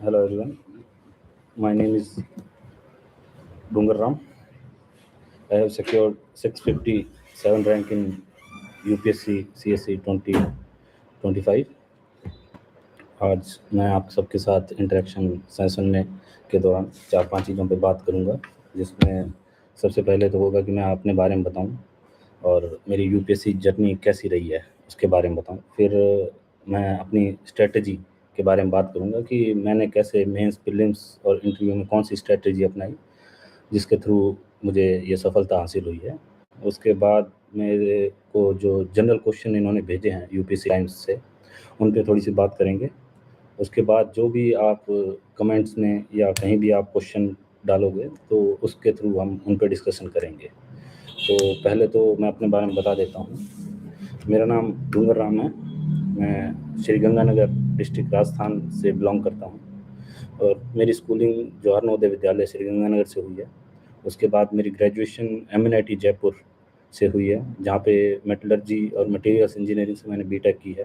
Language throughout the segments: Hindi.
Hello everyone. My name is Dungar Ram. I have secured 657 rank in UPSC CSE 2025. आज मैं आप सबके साथ इंटरेक्शन सेशन में के दौरान 4-5 चीज़ों पे बात करूँगा, जिसमें सबसे पहले तो होगा कि मैं अपने बारे में बताऊँ और मेरी यूपीएससी जर्नी कैसी रही है उसके बारे में बताऊँ। फिर मैं अपनी स्ट्रेटजी के बारे में बात करूँगा कि मैंने कैसे मेंस प्रीलिम्स और इंटरव्यू में कौन सी स्ट्रेटजी अपनाई जिसके थ्रू मुझे ये सफलता हासिल हुई है। उसके बाद मेरे को जो जनरल क्वेश्चन इन्होंने भेजे हैं यूपीएससी टाइम्स से, उन पे थोड़ी सी बात करेंगे। उसके बाद जो भी आप कमेंट्स में या कहीं भी आप क्वेश्चन डालोगे तो उसके थ्रू हम उन पे डिस्कशन करेंगे। तो पहले तो मैं अपने बारे में बता देता हूँ। मेरा नाम डूंगर राम है। मैं श्री गंगानगर डिस्ट्रिक्ट राजस्थान से बिलोंग करता हूँ और मेरी स्कूलिंग जवाहर नवोदय विद्यालय श्री गंगानगर से हुई है। उसके बाद मेरी ग्रेजुएशन एमएनआईटी जयपुर से हुई है, जहाँ पे मेटलर्जी और मटेरियल्स इंजीनियरिंग से मैंने बीटेक की है।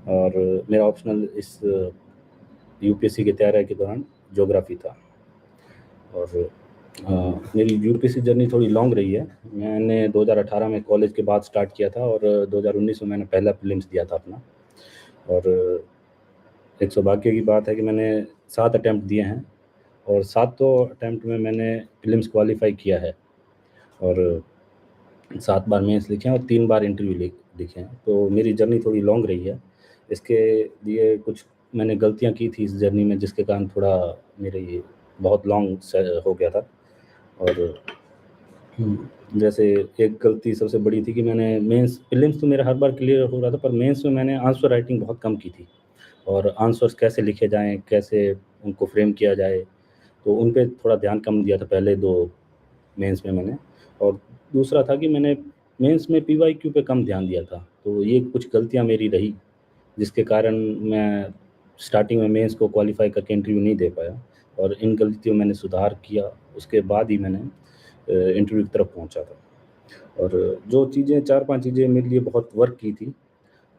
और मेरा ऑप्शनल इस यूपीएससी की तैयारी के दौरान ज्योग्राफी था। और मेरी यूपीएससी जर्नी थोड़ी लॉन्ग रही है। मैंने 2018 में कॉलेज के बाद स्टार्ट किया था और 2019 में मैंने पहला प्रीलिम्स दिया था अपना। और एक सौभाग्य की बात है कि मैंने 7 अटैम्प्ट दिए हैं और 7 अटैम्प्ट में मैंने प्रीलिम्स क्वालिफाई किया है और 7 बार मेंस लिखे हैं और 3 बार इंटरव्यू लिखे हैं। तो मेरी जर्नी थोड़ी लॉन्ग रही है। इसके लिए कुछ मैंने गलतियां की थी इस जर्नी में, जिसके कारण थोड़ा मेरे ये बहुत लॉन्ग हो गया था। और जैसे एक गलती सबसे बड़ी थी कि मैंने मेंस प्रीलिम्स तो मेरा हर बार क्लियर हो रहा था, पर मेंस में मैंने आंसर राइटिंग बहुत कम की थी और आंसर्स कैसे लिखे जाएँ, कैसे उनको फ्रेम किया जाए, तो उन पे थोड़ा ध्यान कम दिया था पहले 2 मेंस में मैंने। और दूसरा था कि मैंने मेंस में पीवाईक्यू पे कम ध्यान दिया था, तो ये कुछ गलतियाँ मेरी रही, जिसके कारण मैं स्टार्टिंग में मेंस को क्वालिफ़ाई करके इंटरव्यू नहीं दे पाया और इन गलतियों मैंने सुधार किया, उसके बाद ही मैंने इंटरव्यू की तरफ पहुँचा था। और जो चीज़ें 4-5 चीज़ें मेरे लिए बहुत वर्क की थी,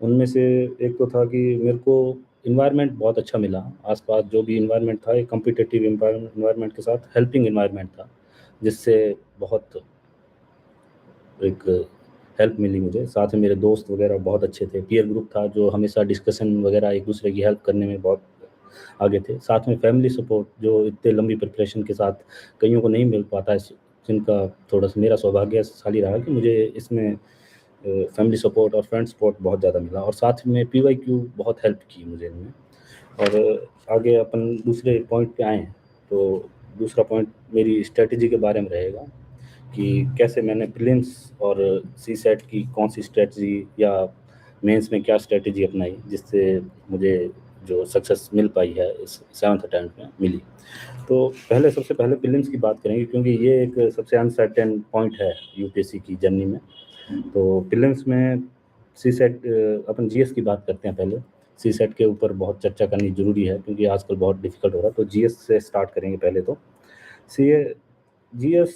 उनमें से एक तो था कि मेरे को एनवायरनमेंट बहुत अच्छा मिला। आस-पास जो भी एनवायरनमेंट था, एक कॉम्पिटिटिव एनवायरनमेंट के साथ हेल्पिंग एनवायरनमेंट था, जिससे बहुत एक हेल्प मिली मुझे। साथ में मेरे दोस्त वगैरह बहुत अच्छे थे, पीयर ग्रुप था जो हमेशा डिस्कशन वगैरह एक-दूसरे की हेल्प करने में बहुत आगे थे। साथ में फैमिली सपोर्ट जो इतने लंबी प्रिपरेशन के साथ कइयों को नहीं मिल पाता है, जिनका थोड़ा-सा मेरा सौभाग्यशाली रहा कि मुझे इसमें फैमिली सपोर्ट और फ्रेंड सपोर्ट बहुत ज़्यादा मिला और साथ में पीवाईक्यू बहुत हेल्प की मुझे इनमें। और आगे अपन दूसरे पॉइंट पे आएँ, तो दूसरा पॉइंट मेरी स्ट्रैटेजी के बारे में रहेगा कि कैसे मैंने प्रीलिम्स और सीसेट की कौन-सी स्ट्रैटेजी या मेंस में क्या स्ट्रैटेजी अपनाई, जिससे मुझे जो सक्सेस मिल पाई है इस 7th अटेम्प्ट में मिली। तो सबसे पहले प्रीलिम्स की बात करेंगे, क्योंकि ये एक सबसे अनसर्टेन पॉइंट है यूपीएससी की जर्नी में। तो प्रीलिम्स में सीसेट अपन जीएस की बात करते हैं पहले। सीसेट के ऊपर बहुत चर्चा करनी ज़रूरी है क्योंकि आजकल बहुत डिफ़िकल्ट हो रहा है, तो जीएस से स्टार्ट करेंगे पहले तो। सीए जीएस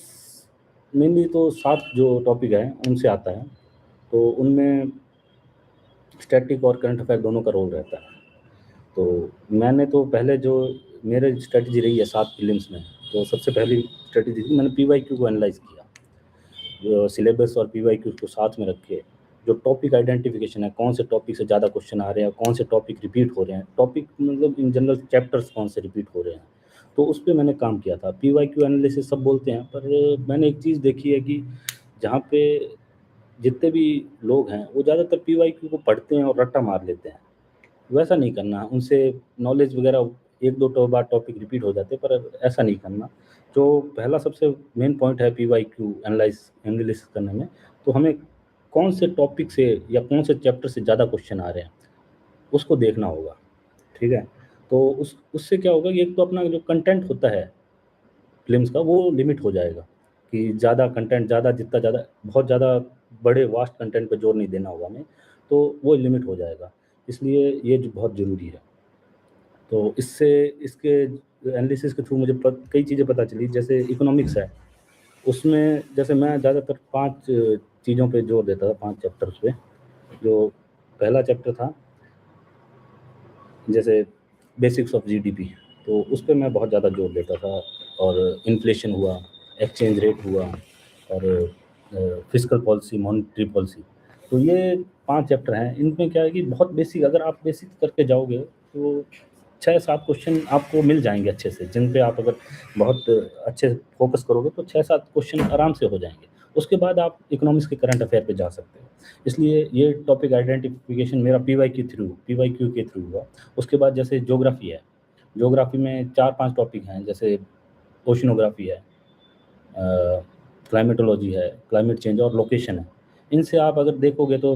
मेनली तो 7 जो टॉपिक हैं उनसे आता है, तो उनमें स्टैटिक और करंट अफेयर दोनों का रोल रहता है। तो मैंने तो पहले जो मेरी स्ट्रैटेजी रही है 7 प्रीलिम्स में, तो सबसे पहली स्ट्रैटेजी थी मैंने पीवाईक्यू को एनालाइज़ किया। सिलेबस और पीवाईक्यू को साथ में रख के जो टॉपिक आइडेंटिफिकेशन है, कौन से टॉपिक से ज़्यादा क्वेश्चन आ रहे हैं, कौन से टॉपिक रिपीट हो रहे हैं, टॉपिक मतलब इन जनरल चैप्टर्स कौन से रिपीट हो रहे हैं, तो उस पे मैंने काम किया था। पीवाईक्यू एनालिसिस सब बोलते हैं, पर मैंने एक चीज़ देखी है कि जहाँ पे जितने भी लोग हैं वो ज़्यादातर पीवाईक्यू को पढ़ते हैं और रट्टा मार लेते हैं। वैसा नहीं करना, उनसे नॉलेज वगैरह 1-2 बार टॉपिक रिपीट हो जाते हैं, पर ऐसा नहीं करना। जो पहला सबसे मेन पॉइंट है पीवाईक्यू एनालिसिस करने में, तो हमें कौन से टॉपिक से या कौन से चैप्टर से ज़्यादा क्वेश्चन आ रहे हैं, उसको देखना होगा, ठीक है? तो उससे क्या होगा कि एक तो अपना जो कंटेंट होता है फ़िल्म्स का, वो लिमिट हो जाएगा कि ज़्यादा कंटेंट, जितना ज़्यादा बहुत ज़्यादा बड़े वास्ट कंटेंट पे जोर नहीं देना होगा हमें, तो वो लिमिट हो जाएगा। इसलिए ये जो बहुत ज़रूरी है। तो इससे इसके एनालिसिस के थ्रू मुझे कई चीज़ें पता चली, जैसे इकोनॉमिक्स है, उसमें जैसे मैं ज़्यादातर 5 चीज़ों पे जोर देता था, 5 चैप्टर्स पे। जो पहला चैप्टर था, जैसे बेसिक्स ऑफ जीडीपी, तो उस पे मैं बहुत ज़्यादा जोर देता था। और इन्फ्लेशन हुआ, एक्सचेंज रेट हुआ, और फिस्कल पॉलिसी, मॉनेटरी पॉलिसी। तो ये 5 चैप्टर हैं। इनमें क्या है कि बहुत बेसिक, अगर आप बेसिक करके जाओगे तो 6-7 क्वेश्चन आपको मिल जाएँगे अच्छे से, जिन पे आप अगर बहुत अच्छे से फ़ोकस करोगे तो 6-7 क्वेश्चन आराम से हो जाएँगे। उसके बाद आप इकोनॉमिक्स के करंट अफ़ेयर पे जा सकते हो। इसलिए ये टॉपिक आइडेंटिफ़िकेशन मेरा पीवाईक्यू के थ्रू हुआ। उसके बाद जैसे ज्योग्राफ़ी है, ज्योग्राफ़ी में 4-5 टॉपिक हैं, जैसे ओशिनोग्राफ़ी है, क्लाइमेटोलॉजी है, क्लाइमेट चेंज और लोकेशन है। इनसे आप अगर देखोगे तो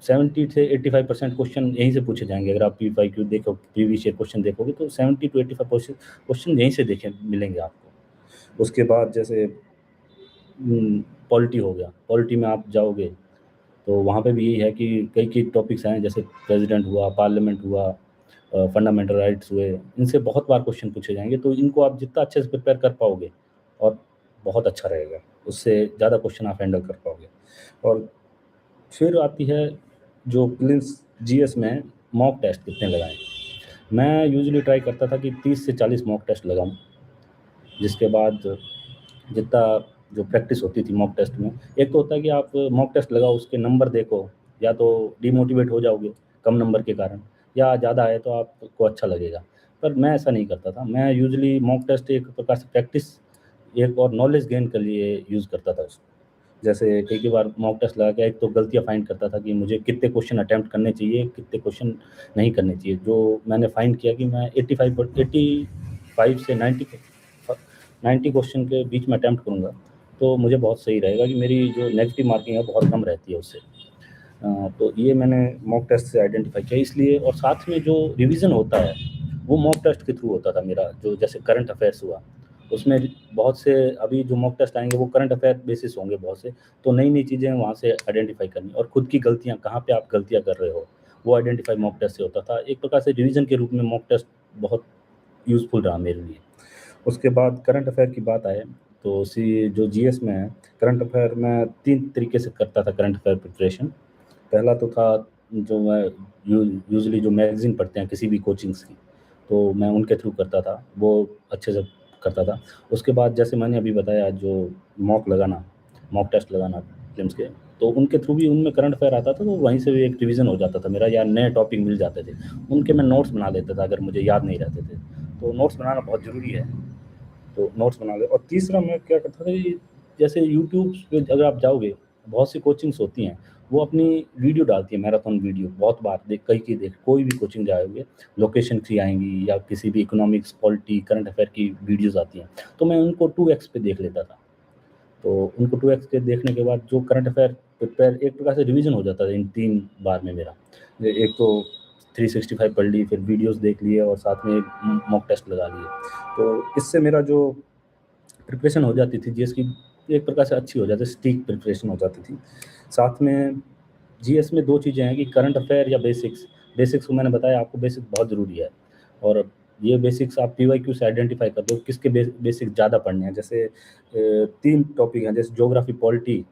70 से 85% क्वेश्चन यहीं से पूछे जाएँगे। अगर आप पीवाईक्यू देखो, प्रीवियस ईयर क्वेश्चन देखोगे तो 70 टू 85 क्वेश्चन यहीं से देखे मिलेंगे आपको। उसके बाद जैसे पॉलिटी हो गया, पॉलिटी में आप जाओगे तो वहाँ पे भी यही है कि कई टॉपिक्स हैं, जैसे प्रेसिडेंट हुआ, पार्लियामेंट हुआ, फंडामेंटल राइट्स हुए, इनसे बहुत बार क्वेश्चन पूछे जाएँगे। तो इनको आप जितना अच्छे से प्रिपेयर कर पाओगे और बहुत अच्छा रहेगा, उससे ज़्यादा क्वेश्चन आप हैंडल कर पाओगे। और फिर आती है जो प्रीलिम्स जीएस में मॉक टेस्ट कितने लगाएँ। मैं यूजुअली ट्राई करता था कि 30 से 40 मॉक टेस्ट लगाऊँ, जिसके बाद जितना जो प्रैक्टिस होती थी मॉक टेस्ट में, एक तो होता है कि आप मॉक टेस्ट लगाओ, उसके नंबर देखो, या तो डिमोटिवेट हो जाओगे कम नंबर के कारण, या ज़्यादा आए तो आपको अच्छा लगेगा। पर मैं ऐसा नहीं करता था। मैं यूजुअली मॉक टेस्ट एक प्रकार से प्रैक्टिस, एक और नॉलेज गेन के लिए यूज़ करता था उसको। जैसे कई बार मॉक टेस्ट लगा के एक तो गलतियाँ फाइंड करता था कि मुझे कितने क्वेश्चन अटेम्प्ट करने चाहिए, कितने क्वेश्चन नहीं करने चाहिए। जो मैंने फाइंड किया कि मैं 85 से 90 क्वेश्चन के बीच में अटेम्प्ट करूँगा, तो मुझे बहुत सही रहेगा कि मेरी जो नेगेटिव मार्किंग है बहुत कम रहती है उससे। तो ये मैंने मॉक टेस्ट से आइडेंटिफ़ाई किया इसलिए। और साथ में जो रिवीज़न होता है, वो मॉक टेस्ट के थ्रू होता था मेरा। जो जैसे करंट अफ़ेयर्स हुआ, उसमें बहुत से अभी जो मॉक टेस्ट आएँगे वो करंट अफ़ेयर बेसिस होंगे बहुत से, तो नई-नई चीज़ें वहाँ से आइडेंटिफ़ाई करनी और खुद की गलतियाँ, कहाँ पे आप गलतियाँ कर रहे हो, वो आइडेंटिफ़ाई मॉक टेस्ट से होता था। एक प्रकार से रिवीज़न के रूप में मॉक टेस्ट बहुत यूज़फुल रहा मेरे लिए। उसके बाद करंट अफ़ेयर की बात आए, तो जो जीएस में है, करंट अफ़ेयर मैं 3 तरीके से करता था करंट अफ़ेयर प्रिपरेशन। पहला तो था जो मैं यूजुअली जो मैगज़ीन पढ़ते हैं किसी भी कोचिंग्स की, तो मैं उनके थ्रू करता था, वो अच्छे से करता था। उसके बाद जैसे मैंने अभी बताया जो मॉक टेस्ट लगाना प्रीलिम्स के, तो उनके थ्रू भी उनमें करंट अफ़ेयर आता था, तो वहीं से भी एक रिवीज़न हो जाता था मेरा, या नए टॉपिक मिल जाते थे। उनके मैं नोट्स बना लेता था अगर मुझे याद नहीं रहते थे, तो नोट्स बनाना बहुत ज़रूरी है। तो नोट्स बना ले। और तीसरा मैं क्या करता था कि जैसे यूट्यूब पे अगर आप जाओगे, बहुत सी कोचिंग्स होती हैं, वो अपनी वीडियो डालती है, मैराथन वीडियो, बहुत बार कई की देख, कोई भी कोचिंग जाओगे, लोकेशन की आएँगी या किसी भी इकोनॉमिक्स, पॉलिटी, करंट अफेयर की वीडियोज़ आती हैं, तो मैं उनको 2x पे देख लेता था। तो उनको 2x पे देखने के बाद जो करंट अफेयर प्रिपेयर एक प्रकार से रिवीजन हो जाता था इन 3 बार में मेरा। एक तो 365 पढ़ ली, फिर वीडियोज़ देख लिए और साथ में मॉक टेस्ट लगा लिए। तो इससे मेरा जो प्रिपरेशन हो जाती थी जीएस की, एक प्रकार से अच्छी हो जाती, सटीक प्रिपरेशन हो जाती थी। साथ में जीएस में 2 चीज़ें हैं कि करंट अफेयर या बेसिक्स। बेसिक्स को मैंने बताया आपको, बेसिक बहुत ज़रूरी है। और ये बेसिक्स आप पीवाईक्यू से आइडेंटिफ़ाई कर दो किसके बेसिक ज़्यादा पढ़ने हैं। जैसे 3 टॉपिक हैं, जैसे ज्योग्राफी, पॉलिटी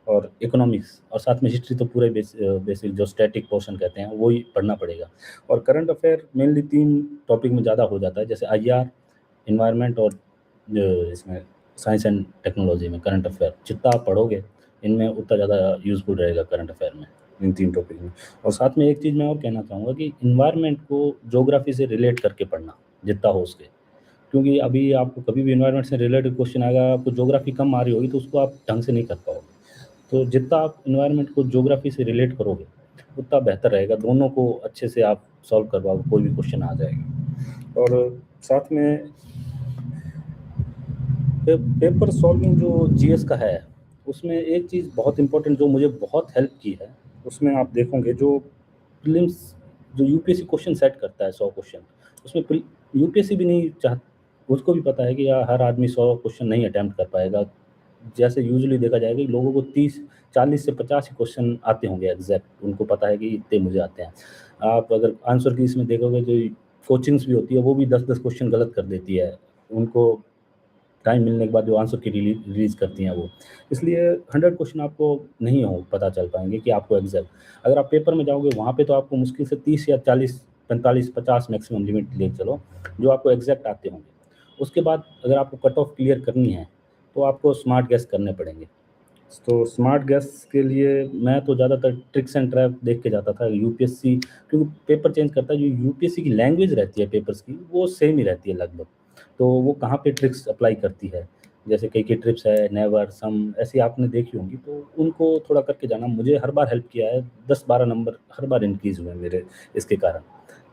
और इकोनॉमिक्स, और साथ में हिस्ट्री तो पूरे बेसिक जो स्टैटिक पोर्शन कहते हैं, वो ही पढ़ना पड़ेगा। और करंट अफेयर मेनली 3 टॉपिक में ज़्यादा हो जाता है, जैसे आईआर, एनवायरनमेंट और इसमें साइंस एंड टेक्नोलॉजी में करंट अफेयर। जितना आप पढ़ोगे इनमें, उतना ज़्यादा यूज़फुल रहेगा करंट अफेयर में, इन 3 टॉपिक में। और साथ में एक चीज़ मैं और कहना चाहूँगा कि एनवायरनमेंट को ज्योग्राफी से रिलेट करके पढ़ना जितना हो सके। क्योंकि अभी आपको कभी भी एनवायरनमेंट से रिलेटेड क्वेश्चन आएगा, आपको ज्योग्राफी कम आ रही होगी तो उसको आप ढंग से नहीं कर पाओगे। तो जितना आप एनवायरनमेंट को ज्योग्राफी से रिलेट करोगे, उतना बेहतर रहेगा। दोनों को अच्छे से आप सॉल्व कर पाओगे, कोई भी क्वेश्चन आ जाएगा। और साथ में पेपर सॉल्विंग जो जीएस का है, उसमें एक चीज़ बहुत इम्पोर्टेंट जो मुझे बहुत हेल्प की है, उसमें आप देखोगे जो प्रीलिम्स, जो यूपीएससी क्वेश्चन सेट करता है 100 क्वेश्चन, उसमें यूपीएससी भी नहीं चाह, उसको भी पता है कि यार हर आदमी 100 क्वेश्चन नहीं अटेम्प्ट कर पाएगा। जैसे यूजुअली देखा जाएगा कि लोगों को 40 से 50 ही क्वेश्चन आते होंगे एग्जैक्ट, उनको पता है कि इतने मुझे आते हैं। आप अगर आंसर की इसमें देखोगे, जो कोचिंग्स भी होती है वो भी 10-10 क्वेश्चन गलत कर देती है। उनको टाइम मिलने के बाद जो आंसर की रिलीज़ करती हैं वो। इसलिए 100 क्वेश्चन आपको नहीं हो पता चल पाएँगे कि आपको एग्ज़ैक्ट। अगर आप पेपर में जाओगे वहाँ पे तो आपको मुश्किल से 30 या 40 45-50 मैक्सिमम लिमिट ले चलो, जो आपको एग्जैक्ट आते होंगे। उसके बाद अगर आपको कट ऑफ क्लियर करनी है तो आपको स्मार्ट गैस करने पड़ेंगे। तो स्मार्ट गैस के लिए मैं तो ज़्यादातर ट्रिक्स एंड ट्रैप देख के जाता था यूपीएससी, क्योंकि पेपर चेंज करता है, जो यूपीएससी की लैंग्वेज रहती है पेपर्स की वो सेम ही रहती है लगभग। तो वो कहाँ पे ट्रिक्स अप्लाई करती है, जैसे कई कई ट्रिप्स है, नेवर, सम, ऐसी आपने देखी होंगी, तो उनको थोड़ा करके जाना। मुझे हर बार हेल्प किया है, 10-12 नंबर हर बार इंक्रीज़ हुए हैं मेरे इसके कारण।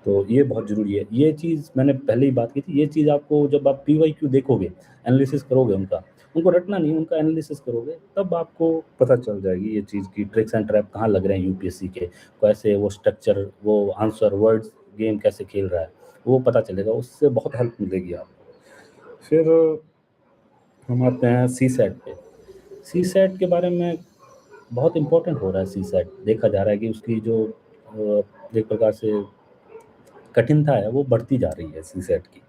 तो ये बहुत ज़रूरी है। ये चीज़ मैंने पहले ही बात की थी, ये चीज़ आपको जब आप पीवाईक्यू देखोगे, एनालिसिस करोगे उनका, उनको रटना नहीं, उनका एनालिसिस करोगे, तब आपको पता चल जाएगी ये चीज़ की ट्रिक्स एंड ट्रैप कहाँ लग रहे हैं यूपीएससी के, कैसे वो स्ट्रक्चर, वो आंसर वर्ड्स गेम कैसे खेल रहा है, वो पता चलेगा, उससे बहुत हेल्प मिलेगी आपको। फिर हम आते हैं सीसैट पे। सीसैट के बारे में बहुत इम्पोर्टेंट हो रहा है सीसैट, देखा जा रहा है कि उसकी जो एक प्रकार से कठिनता है वो बढ़ती जा रही है सीसैट की।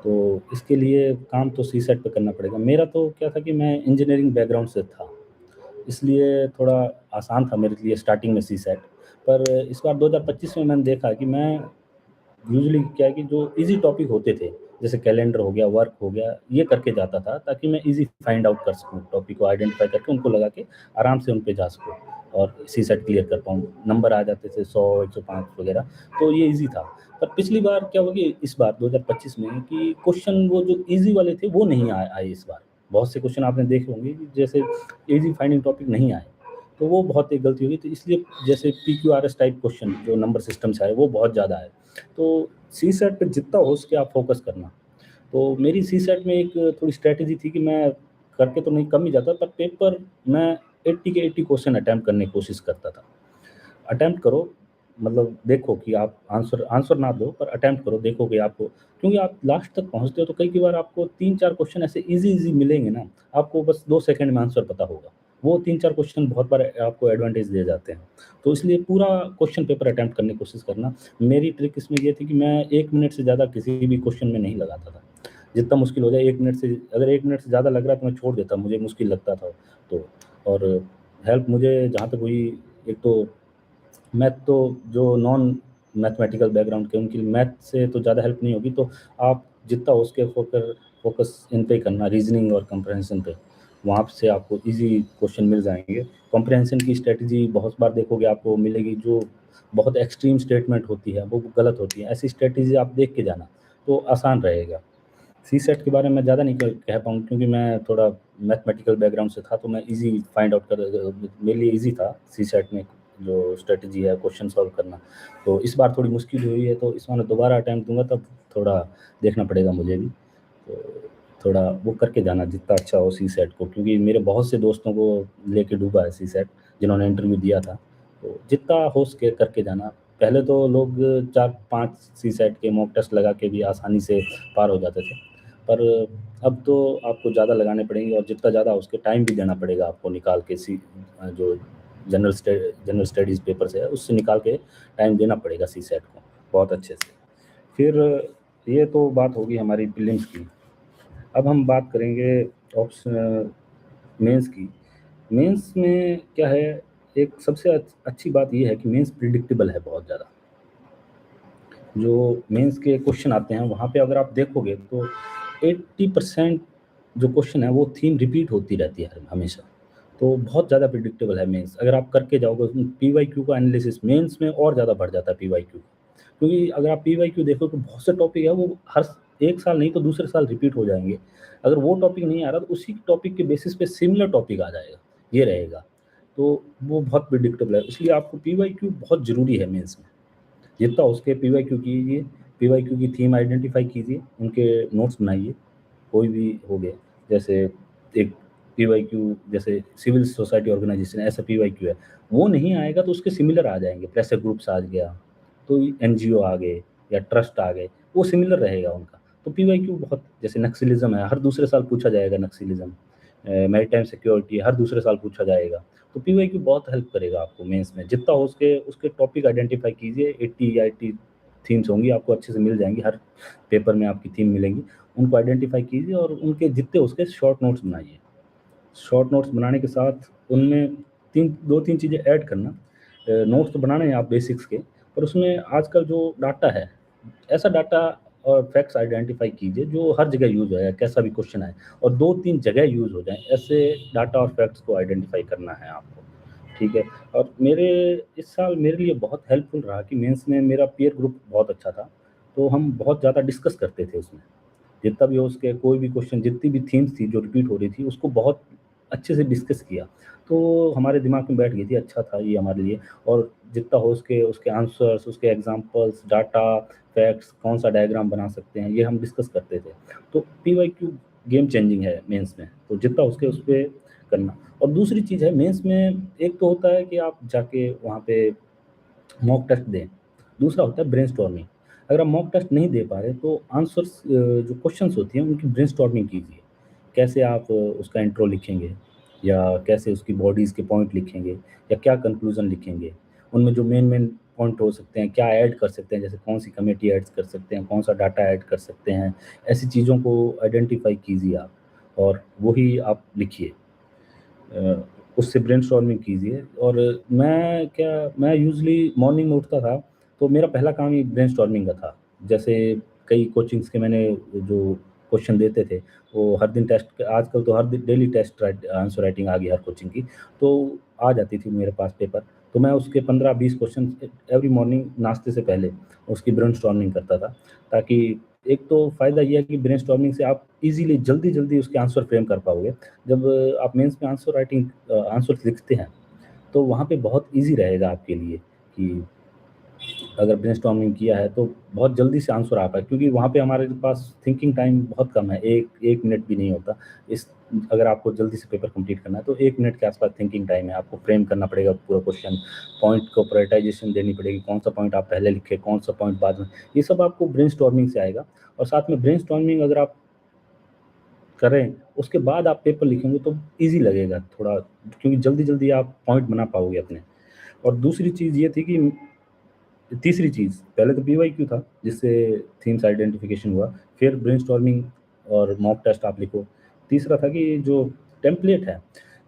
तो इसके लिए काम तो सीसैट पे करना पड़ेगा। मेरा तो क्या था कि मैं इंजीनियरिंग बैकग्राउंड से था, इसलिए थोड़ा आसान था मेरे लिए स्टार्टिंग में सीसैट। पर इस बार 2025 में मैंने देखा कि मैं यूजुअली क्या है कि जो ईज़ी टॉपिक होते थे, जैसे कैलेंडर हो गया, वर्क हो गया, ये करके जाता था ताकि मैं ईज़ी फाइंड आउट कर सकूँ, टॉपिक को आइडेंटिफ़ाई करके उनको लगा के आराम से उन पे जा सकूँ और सीसैट क्लियर कर पाऊँ। नंबर आ जाते थे 100, 105 वगैरह, तो ये ईज़ी था। पर पिछली बार क्या हुआ कि इस बार 2025 में कि क्वेश्चन वो जो ईज़ी वाले थे वो नहीं आए इस बार। बहुत से क्वेश्चन आपने देखे होंगे कि जैसे ईज़ी फाइंडिंग टॉपिक नहीं आए, तो वो बहुत एक गलती होगी। तो इसलिए जैसे पीक्यूआरएस टाइप क्वेश्चन जो नंबर सिस्टम से आए वो बहुत ज़्यादा आए। तो सीसैट पे जितना हो सके आप फ़ोकस करना। तो मेरी सीसैट में एक थोड़ी स्ट्रैटेजी थी कि मैं करके तो नहीं, कम ही जाता, पर पेपर मैं 80 के 80 क्वेश्चन अटेम्प्ट करने की कोशिश करता था। अटेम्प्ट करो, मतलब देखो कि आप आंसर आंसर ना दो, पर अटेम्प्ट करो, देखो कि आपको, क्योंकि आप लास्ट तक पहुँचते हो तो कई बार आपको 3-4 क्वेश्चन ऐसे ईज़ी मिलेंगे ना, आपको बस 2 सेकंड में आंसर पता होगा। वो 3-4 क्वेश्चन बहुत बार आपको एडवांटेज दे जाते हैं। तो इसलिए पूरा क्वेश्चन पेपर अटेम्प्ट करने की कोशिश करना। मेरी ट्रिक इसमें ये थी कि मैं 1 मिनट से ज़्यादा किसी भी क्वेश्चन में नहीं लगाता था। जितना मुश्किल हो जाए 1 मिनट से, अगर 1 मिनट से ज़्यादा लग रहा है तो मैं छोड़ देता, मुझे मुश्किल लगता था तो। और हेल्प मुझे जहाँ तक हुई, एक तो मैथ तो जो नॉन मैथमेटिकल बैकग्राउंड के उनकी मैथ से तो ज़्यादा हेल्प नहीं होगी, तो आप जितना हो सके फोकस इन पे करना, रीजनिंग और कंप्रहेंशन पे। वहाँ से आपको ईज़ी क्वेश्चन मिल जाएँगे। कंप्रहेंशन की स्ट्रैटेजी बहुत बार देखोगे आपको मिलेगी, जो बहुत एक्सट्रीम स्टेटमेंट होती है, वो गलत होती है। ऐसी स्ट्रैटेजी आप देख के जाना, तो आसान रहेगा। सीसेट के बारे में ज़्यादा नहीं कह पाऊँगा, क्योंकि मैं थोड़ा मैथमेटिकल बैकग्राउंड से था, तो मैं ईज़ी फाइंड आउट कर मेरे लिए ईज़ी था सीसेट में जो स्ट्रैटेजी है क्वेश्चन सॉल्व करना। तो इस बार थोड़ी मुश्किल हुई है, तो इस बार मैं दोबारा अटेम्प्ट दूँगा, तब थोड़ा देखना पड़ेगा मुझे भी। तो थोड़ा वो करके जाना जितना अच्छा हो सीसेट को, क्योंकि मेरे बहुत से दोस्तों को लेके डूबा है सीसेट, जिन्होंने इंटरव्यू दिया था। तो जितना हो सके करके जाना। पहले तो लोग 4-5 सीसेट के मॉक टेस्ट लगा के भी आसानी से पार हो जाते थे। पर अब तो आपको ज़्यादा लगाने पड़ेंगे, और जितना ज़्यादा उसके टाइम भी देना पड़ेगा आपको निकाल के, जो जनरल स्टडीज़ पेपर्स है उससे निकाल के टाइम देना पड़ेगा सीसेट को बहुत अच्छे से। फिर ये तो बात होगी हमारी प्रीलिम्स की। अब हम बात करेंगे ऑप्शन मेंस की। मेंस में क्या है, एक सबसे अच्छी बात ये है कि मेंस प्रिडिक्टेबल है बहुत ज़्यादा। जो मेंस के क्वेश्चन आते हैं वहाँ पे अगर आप देखोगे तो 80% जो क्वेश्चन है वो थीम रिपीट होती रहती है हमेशा। तो बहुत ज़्यादा प्रिडिक्टेबल है मेंस, अगर आप करके जाओगे पीवाईक्यू का एनालिसिस मेंस में और ज़्यादा बढ़ जाता है पीवाईक्यू। क्योंकि अगर आप पीवाईक्यू देखो तो बहुत से टॉपिक है वो हर 1 साल नहीं तो दूसरे साल रिपीट हो जाएँगे। अगर वो टॉपिक नहीं आ रहा तो उसी टॉपिक के बेसिस पे सिमिलर टॉपिक आ जाएगा, ये रहेगा। तो वो बहुत प्रिडिक्टेबल है, इसलिए आपको पीवाईक्यू बहुत ज़रूरी है मेंस में। जितना हो सके पीवाईक्यू कीजिए, पीवाईक्यू की थीम आइडेंटिफ़ाई कीजिए, उनके नोट्स बनाइए, कोई भी हो गया। जैसे एक पीवाईक्यू जैसे सिविल सोसाइटी ऑर्गेनाइज़ेशन ऐसा पीवाईक्यू है, वो नहीं आएगा तो उसके सिमिलर आ जाएँगे, प्रेशर ग्रुप्स आ गया, तो एनजीओ आ गए या ट्रस्ट आ गए, वो सिमिलर रहेगा उनका। तो पीवाईक्यू बहुत, जैसे नक्सलिज़्म है, हर दूसरे साल पूछा जाएगा नक्सलिज़्म। मैरीटाइम सिक्योरिटी हर दूसरे साल पूछा जाएगा। तो पीवाईक्यू बहुत हेल्प करेगा आपको मेंस में, जितना हो सके उसके टॉपिक आइडेंटिफ़ाई कीजिए, 80 या 80 थीम्स होंगी, आपको अच्छे से मिल जाएँगी, हर पेपर में आपकी थीम मिलेंगी। उनको आइडेंटिफ़ाई कीजिए और उनके जितने हो सके शॉर्ट नोट्स बनाइए। शॉर्ट नोट्स बनाने के साथ उनमें 2-3 चीज़ें ऐड करना। नोट्स तो बनाने हैं आप बेसिक्स के, पर उसमें आजकल जो डाटा है, ऐसा डाटा और फैक्ट्स आइडेंटिफ़ाई कीजिए जो हर जगह यूज़ हो जाए, कैसा भी क्वेश्चन आए और 2-3 जगह यूज़ हो जाएँ, ऐसे डाटा और फैक्ट्स को आइडेंटिफ़ाई करना है आपको, ठीक है? और मेरे इस साल मेरे लिए बहुत हेल्पफुल रहा कि मेंस में मेरा पीयर ग्रुप बहुत अच्छा था, तो हम बहुत ज़्यादा डिस्कस करते थे उसमें। जितना भी हो उसके कोई भी क्वेश्चन जितनी भी थीम्स थी जो रिपीट हो रही थी, उसको बहुत अच्छे से डिस्कस किया। तो हमारे दिमाग में बैठ गई थी, अच्छा था ये हमारे लिए और जितना हो उसके उसके आंसर्स, उसके एग्ज़ाम्पल्स, डाटा, फैक्ट्स, कौन-सा डायग्राम बना सकते हैं, ये हम डिस्कस करते थे। तो पीवाईक्यू गेम चेंजिंग है मेंस में, तो जितना हो सके उस पे करना। और दूसरी चीज़ है मेंस में एक तो होता है कि आप जाके वहाँ पे मॉक टेस्ट दें, दूसरा होता है ब्रेनस्टॉर्मिंग। अगर आप मॉक टेस्ट नहीं दे पा रहे तो आंसर्स जो क्वेश्चन्स होती हैं उनकी ब्रेनस्टॉर्मिंग कीजिए। कैसे आप उसका इंट्रो लिखेंगे या कैसे उसकी बॉडीज़ के पॉइंट लिखेंगे या क्या कंक्लूज़न लिखेंगे। उनमें जो मेन पॉइंट हो सकते हैं, क्या ऐड कर सकते हैं, जैसे कौन-सी कमेटी ऐड कर सकते हैं, कौन-सा डाटा ऐड कर सकते हैं, ऐसी चीज़ों को आइडेंटिफ़ाई कीजिए आप और वही आप लिखिए। उससे ब्रेनस्टॉर्मिंग कीजिए और मैं यूज़ुअली मॉर्निंग में उठता था, तो मेरा पहला काम ही ब्रेनस्टॉर्मिंग का था। जैसे कई कोचिंग्स के मैंने जो क्वेश्चन देते थे, वो हर दिन टेस्ट आजकल तो हर दिन डेली टेस्ट आंसर राइटिंग आ गई हर कोचिंग की, तो आ जाती थी मेरे पास पेपर। तो मैं उसके 15-20 क्वेश्चन एवरी मॉर्निंग नाश्ते से पहले उसकी ब्रेनस्टॉर्मिंग करता था, ताकि एक तो फ़ायदा ये है कि ब्रेनस्टॉर्मिंग से आप ईज़िली जल्दी-जल्दी उसके आंसर फ्रेम कर पाओगे। जब आप मेंस में आंसर राइटिंग आंसर्स लिखते हैं, तो वहाँ पे बहुत ईज़ी रहेगा आपके लिए कि अगर ब्रेनस्टॉर्मिंग किया है तो बहुत जल्दी से आंसर आ पाए क्योंकि वहाँ पे हमारे पास थिंकिंग टाइम बहुत कम है, 1 मिनट भी नहीं होता। इस अगर आपको जल्दी से पेपर कंप्लीट करना है तो 1 मिनट के आस-पास थिंकिंग टाइम है, आपको फ्रेम करना पड़ेगा पूरा क्वेश्चन, पॉइंट को प्रायोरिटाइज़ेशन देनी पड़ेगी, कौन-सा पॉइंट आप पहले लिखें, कौन-सा पॉइंट बाद में। ये सब आपको ब्रेनस्टॉर्मिंग से आएगा और साथ में ब्रेनस्टॉर्मिंग अगर आप करें, उसके बाद आप पेपर लिखेंगे तो ईज़ी लगेगा थोड़ा क्योंकि जल्दी-जल्दी आप पॉइंट बना पाओगे अपने। और दूसरी चीज़ ये थी कि तीसरी चीज़, पहले तो पीवाईक्यू था, जिससे थीम्स आइडेंटिफिकेशन हुआ, फिर ब्रेनस्टॉर्मिंग और मॉक टेस्ट आप लिखो। तीसरा था कि जो टेम्पलेट है,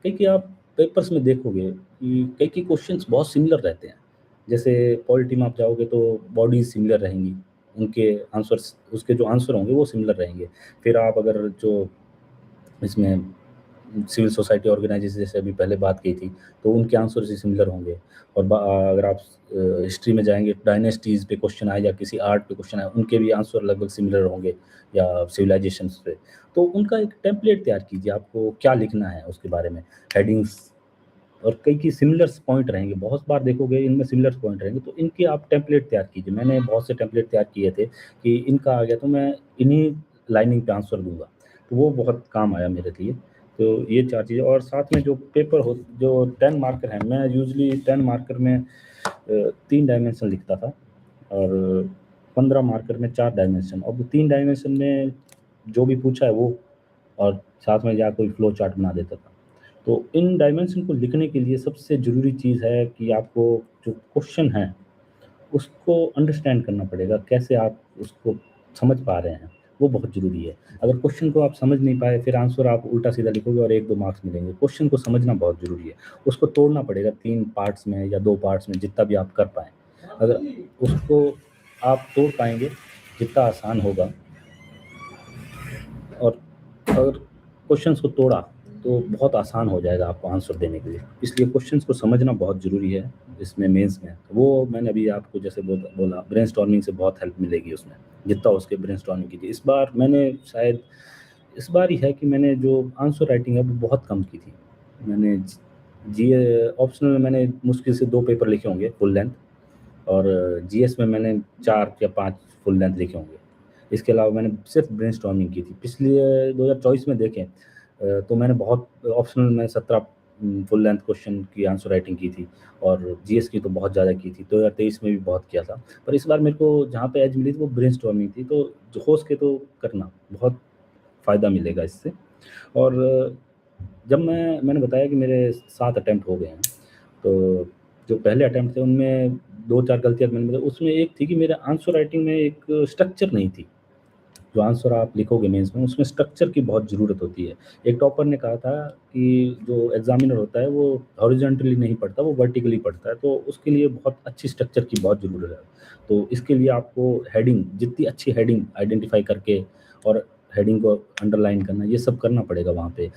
कई आप पेपर्स में देखोगे कि कई क्वेश्चंस बहुत सिमिलर रहते हैं। जैसे पॉलिटी में आप जाओगे तो बॉडीज़ सिमिलर रहेंगी, उनके आंसर्स उसके जो आंसर होंगे वो सिमिलर रहेंगे। फिर आप अगर जो इसमें सिविल सोसाइटी ऑर्गेनाइजेशन जैसे अभी पहले बात की थी, तो उनके आंसर से सिमिलर होंगे और अगर आप हिस्ट्री में जाएँगे डायनेस्टीज़ पे क्वेश्चन आए या किसी आर्ट पे क्वेश्चन आए, उनके भी आंसर लगभग सिमिलर होंगे या सिविलाइजेशंस पे। तो उनका एक टेम्पलेट तैयार कीजिए, आपको क्या लिखना है उसके बारे में, हेडिंग्स और कई सिमिलर्स पॉइंट रहेंगे, बहुत बार देखोगे इनमें सिमिलर पॉइंट रहेंगे, तो इनके आप टेम्पलेट तैयार कीजिए। मैंने बहुत से टेम्पलेट तैयार किए थे कि इनका आ गया तो मैं इन्हीं लाइनिंग पे आंसर दूँगा, तो वो बहुत काम आया मेरे लिए। तो ये 4 चीज़ें और साथ में जो पेपर हो जो 10 मार्कर हैं, मैं यूज़ुअली 10 मार्कर में 3 डायमेंशन लिखता था और 15 मार्कर में 4 डायमेंशन। अब 3 डायमेंशन में जो भी पूछा है वो और साथ में या कोई फ्लो चार्ट बना देता था। तो इन डायमेंशन को लिखने के लिए सबसे ज़रूरी चीज़ है कि आपको जो क्वेश्चन है, उसको अंडरस्टैंड करना पड़ेगा, कैसे आप उसको समझ पा रहे हैं, वो बहुत ज़रूरी है। अगर क्वेश्चन को आप समझ नहीं पाए, फिर आंसर आप उल्टा-सीधा लिखोगे और 1-2 मार्क्स मिलेंगे। क्वेश्चन को समझना बहुत ज़रूरी है। उसको तोड़ना पड़ेगा 3 पार्ट्स में या 2 पार्ट्स में, जितना भी आप कर पाएँ। अगर उसको आप तोड़ पाएँगे, जितना आसान होगा और अगर क्वेश्चन्स को तोड़ा, तो बहुत आसान हो जाएगा आपको आंसर देने के लिए। इसलिए क्वेश्चन्स को समझना बहुत ज़रूरी है, इसमें मेंस में। वो मैंने अभी आपको जैसे बोला ब्रेनस्टॉर्मिंग से बहुत हेल्प मिलेगी उसमें, जितना हो सके ब्रेनस्टॉर्मिंग कीजिए। इस बार मैंने शायद इस बार ही है कि मैंने जो आंसर राइटिंग है वो बहुत कम की थी। मैंने ऑप्शनल में मैंने मुश्किल से 2 पेपर लिखे होंगे फुल लेंथ और जीएस में मैंने 4 या 5 फुल लेंथ लिखे होंगे। इसके अलावा मैंने सिर्फ़ ब्रेनस्टॉर्मिंग की थी। पिछले 2024 में देखें तो मैंने बहुत ऑप्शनल में 17 फुल लेंथ क्वेश्चन की आंसर राइटिंग की थी और जीएस की तो बहुत ज़्यादा की थी। 2023 में भी बहुत किया था। पर इस बार मेरे को जहाँ पे एज मिली थी वो ब्रेनस्टॉर्मिंग थी, तो जो हो सके तो करना, बहुत फ़ायदा मिलेगा इससे। और जब मैंने बताया कि मेरे 7 अटेम्प्ट हो गए हैं, तो जो पहले अटेम्प्ट थे उनमें 2-4 गलतियाँ मैंने मतलब उसमें एक थी कि मेरे आंसर राइटिंग में एक स्ट्रक्चर नहीं थी। जो आंसर आप लिखोगे मेंस में, उसमें स्ट्रक्चर की बहुत ज़रूरत होती है। एक टॉपर ने कहा था कि जो एग्ज़ामिनर होता है वो हॉरिज़ॉन्टली नहीं पढ़ता, वो वर्टिकली पढ़ता है, तो उसके लिए बहुत अच्छी स्ट्रक्चर की बहुत ज़रूरत है। तो इसके लिए आपको हेडिंग, जितनी अच्छी हेडिंग आइडेंटिफ़ाई करके और हेडिंग को अंडरलाइन करना, ये सब करना पड़ेगा वहाँ पे।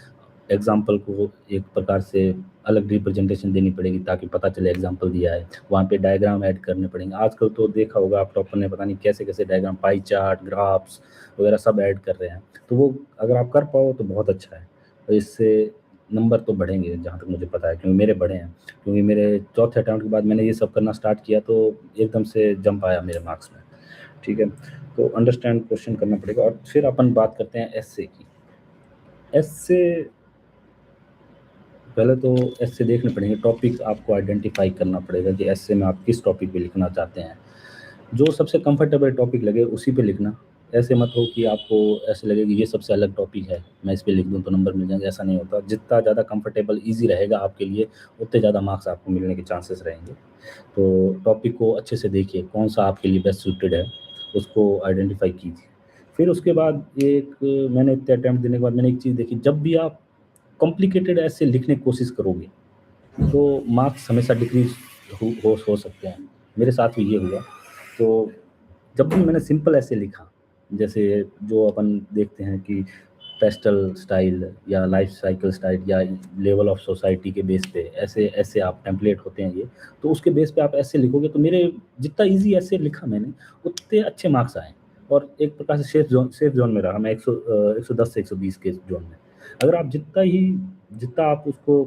एग्ज़ाम्पल को एक प्रकार से अलग रिप्रेजेंटेशन देनी पड़ेगी ताकि पता चले एग्ज़ाम्पल दिया है। वहाँ पे डायग्राम ऐड करने पड़ेंगे। आजकल तो देखा होगा आप, टॉपर ने पता नहीं कैसे-कैसे डायग्राम, पाई चार्ट, ग्राफ्स वगैरह सब ऐड कर रहे हैं। तो वो अगर आप कर पाओ तो बहुत अच्छा है। तो इससे नंबर तो बढ़ेंगे जहाँ तक मुझे पता है, क्योंकि मेरे बढ़े हैं। क्योंकि मेरे चौथे अटेम्प्ट के बाद मैंने ये सब करना स्टार्ट किया तो एकदम से जंप आया मेरे मार्क्स में। ठीक है? तो अंडरस्टैंड क्वेश्चन करना पड़ेगा और फिर अपन बात करते हैं एस्से की। एस्से पहले तो एस्से देखने पड़ेंगे, टॉपिक आपको आइडेंटिफ़ाई करना पड़ेगा कि एस्से में आप किस टॉपिक पे लिखना चाहते हैं। जो सबसे कंफर्टेबल टॉपिक लगे उसी पे लिखना। ऐसे मत हो कि आपको ऐसे लगे कि ये सबसे अलग टॉपिक है, मैं इस पे लिख दूँ तो नंबर मिल जाएँगे, ऐसा नहीं होता। जितना ज़्यादा कंफर्टेबल, ईज़ी रहेगा आपके लिए, उतने ज़्यादा मार्क्स आपको मिलने के चांसेस रहेंगे। तो टॉपिक को अच्छे से देखिए, कौन-सा आपके लिए बेस्ट सूटेड है, उसको आइडेंटिफ़ाई कीजिए। फिर उसके बाद मैंने इतने अटेम्प्ट देने के बाद मैंने एक चीज़ देखी, जब भी आप कॉम्प्लिकेटेड ऐसे लिखने की कोशिश करोगे, तो मार्क्स हमेशा डिक्रीज़ हो सकते हैं। मेरे साथ भी ये हुआ। तो जब भी मैंने सिंपल ऐसे लिखा, जैसे जो अपन देखते हैं कि पेस्टल स्टाइल या लाइफ साइकिल स्टाइल या लेवल ऑफ सोसाइटी के बेस पे ऐसे ऐसे आप टेम्पलेट होते हैं ये, तो उसके बेस पे आप ऐसे लिखोगे तो मेरे जितना ईज़ी ऐसे लिखा मैंने, उतने अच्छे मार्क्स आए और एक प्रकार से सेफ ज़ोन में रहा मैं 110 से 120 के ज़ोन में। अगर आप जितना आप उसको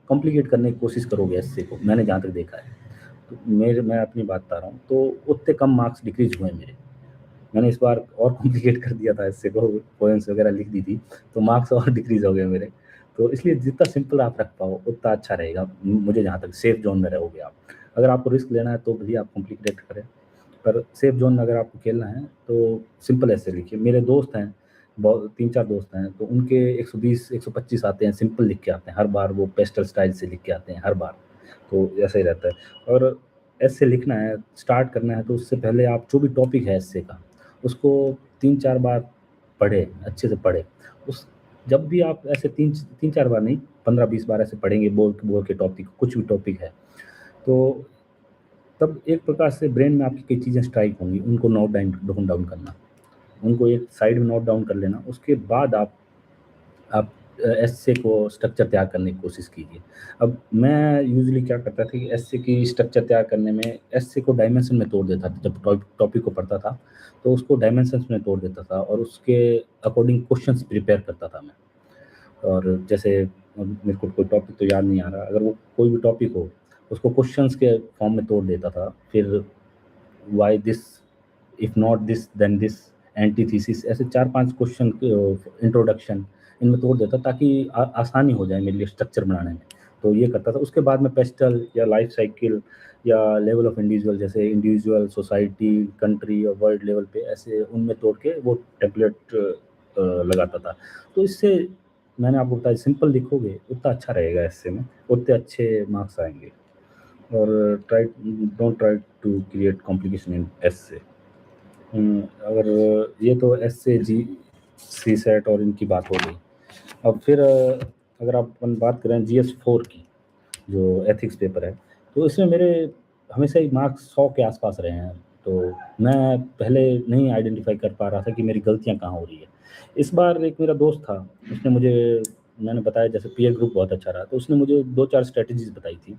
कॉम्प्लिकेट करने की कोशिश करोगे एस्से को, मैंने जहाँ तक देखा है, तो मैं अपनी बात बता रहा हूँ, तो उतने कम मार्क्स डिक्रीज़ हुए मेरे। मैंने इस बार और कॉम्प्लिकेट कर दिया था एस्से को, पोएम्स वगैरह लिख दी थी, तो मार्क्स और डिक्रीज़ हो गए मेरे। तो इसलिए जितना सिंपल आप रख पाओ, उतना अच्छा रहेगा। मुझे जहाँ तक सेफ ज़ोन में रहोगे आप। अगर आपको रिस्क लेना है तो भले आप कॉम्प्लिकेट करें, पर सेफ ज़ोन में अगर आपको खेलना है, तो सिंपल ऐसे लिखिए। मेरे दोस्त हैं, बहुत 3-4 दोस्त हैं, तो उनके 120, 125 आते हैं, सिंपल लिख के आते हैं। हर बार वो पेस्टल स्टाइल से लिख के आते हैं, हर बार। तो ऐसा ही रहता है और ऐसे लिखना है, स्टार्ट करना है, तो उससे पहले आप जो भी टॉपिक है एस्से का, उसको 3-4 बार पढ़ें, अच्छे से पढ़ें। उस जब भी आप ऐसे 3-4 बार नहीं, 15-20 बार ऐसे पढ़ेंगे बोल के टॉपिक, कुछ भी टॉपिक है, तो तब एक प्रकार से ब्रेन में आपकी कई चीज़ें स्ट्राइक होंगी, उनको नोट डाउन करना। उनको एक साइड में नोट डाउन कर लेना, उसके बाद आप एस्से को स्ट्रक्चर तैयार करने की कोशिश कीजिए। अब मैं यूज़ुअली क्या करता था कि एस्से की स्ट्रक्चर तैयार करने में एस्से को डायमेंशन में तोड़ देता था। जब टॉपिक को पढ़ता था, तो उसको डायमेंशंस में तोड़ देता था और उसके अकॉर्डिंग क्वेश्चंस प्रिपेयर करता था मैं। और जैसे अब मेरे को कोई टॉपिक तो याद नहीं आ रहा, अगर वो कोई भी टॉपिक हो, उसको क्वेश्चंस के फॉर्म में तोड़ देता था। फिर why this, if not this then this, antithesis, ऐसे 4-5 क्वेश्चन इंट्रोडक्शन इनमें तोड़ देता ताकि आसानी हो जाए मेरे लिए स्ट्रक्चर बनाने में। तो ये करता था। उसके बाद मैं पेस्टल या लाइफ साइकिल या लेवल ऑफ इंडिविजुअल, जैसे इंडिविजुअल, सोसाइटी, कंट्री और वर्ल्ड लेवल पे ऐसे उनमें तोड़ के वो टेम्पलेट लगाता था। तो इससे मैंने आपको बताया, सिंपल लिखोगे उतना अच्छा रहेगा एस्से में, उतने अच्छे मार्क्स आएँगे। और don't try to create complication in essay. अगर ये तो एसए जी सी सेट और इनकी बात हो गई। अब फिर अगर आप अपन बात करें जीएस 4 की, जो एथिक्स पेपर है, तो इसमें मेरे हमेशा ही मार्क्स 100 के आसपास रहे हैं। तो मैं पहले नहीं आइडेंटिफाई कर पा रहा था कि मेरी गलतियाँ कहाँ हो रही है। इस बार एक मेरा दोस्त था, उसने मुझे, मैंने बताया जैसे पीयर ग्रुप बहुत अच्छा रहा, तो उसने मुझे 2-4 स्ट्रैटेजीज़ बताई थी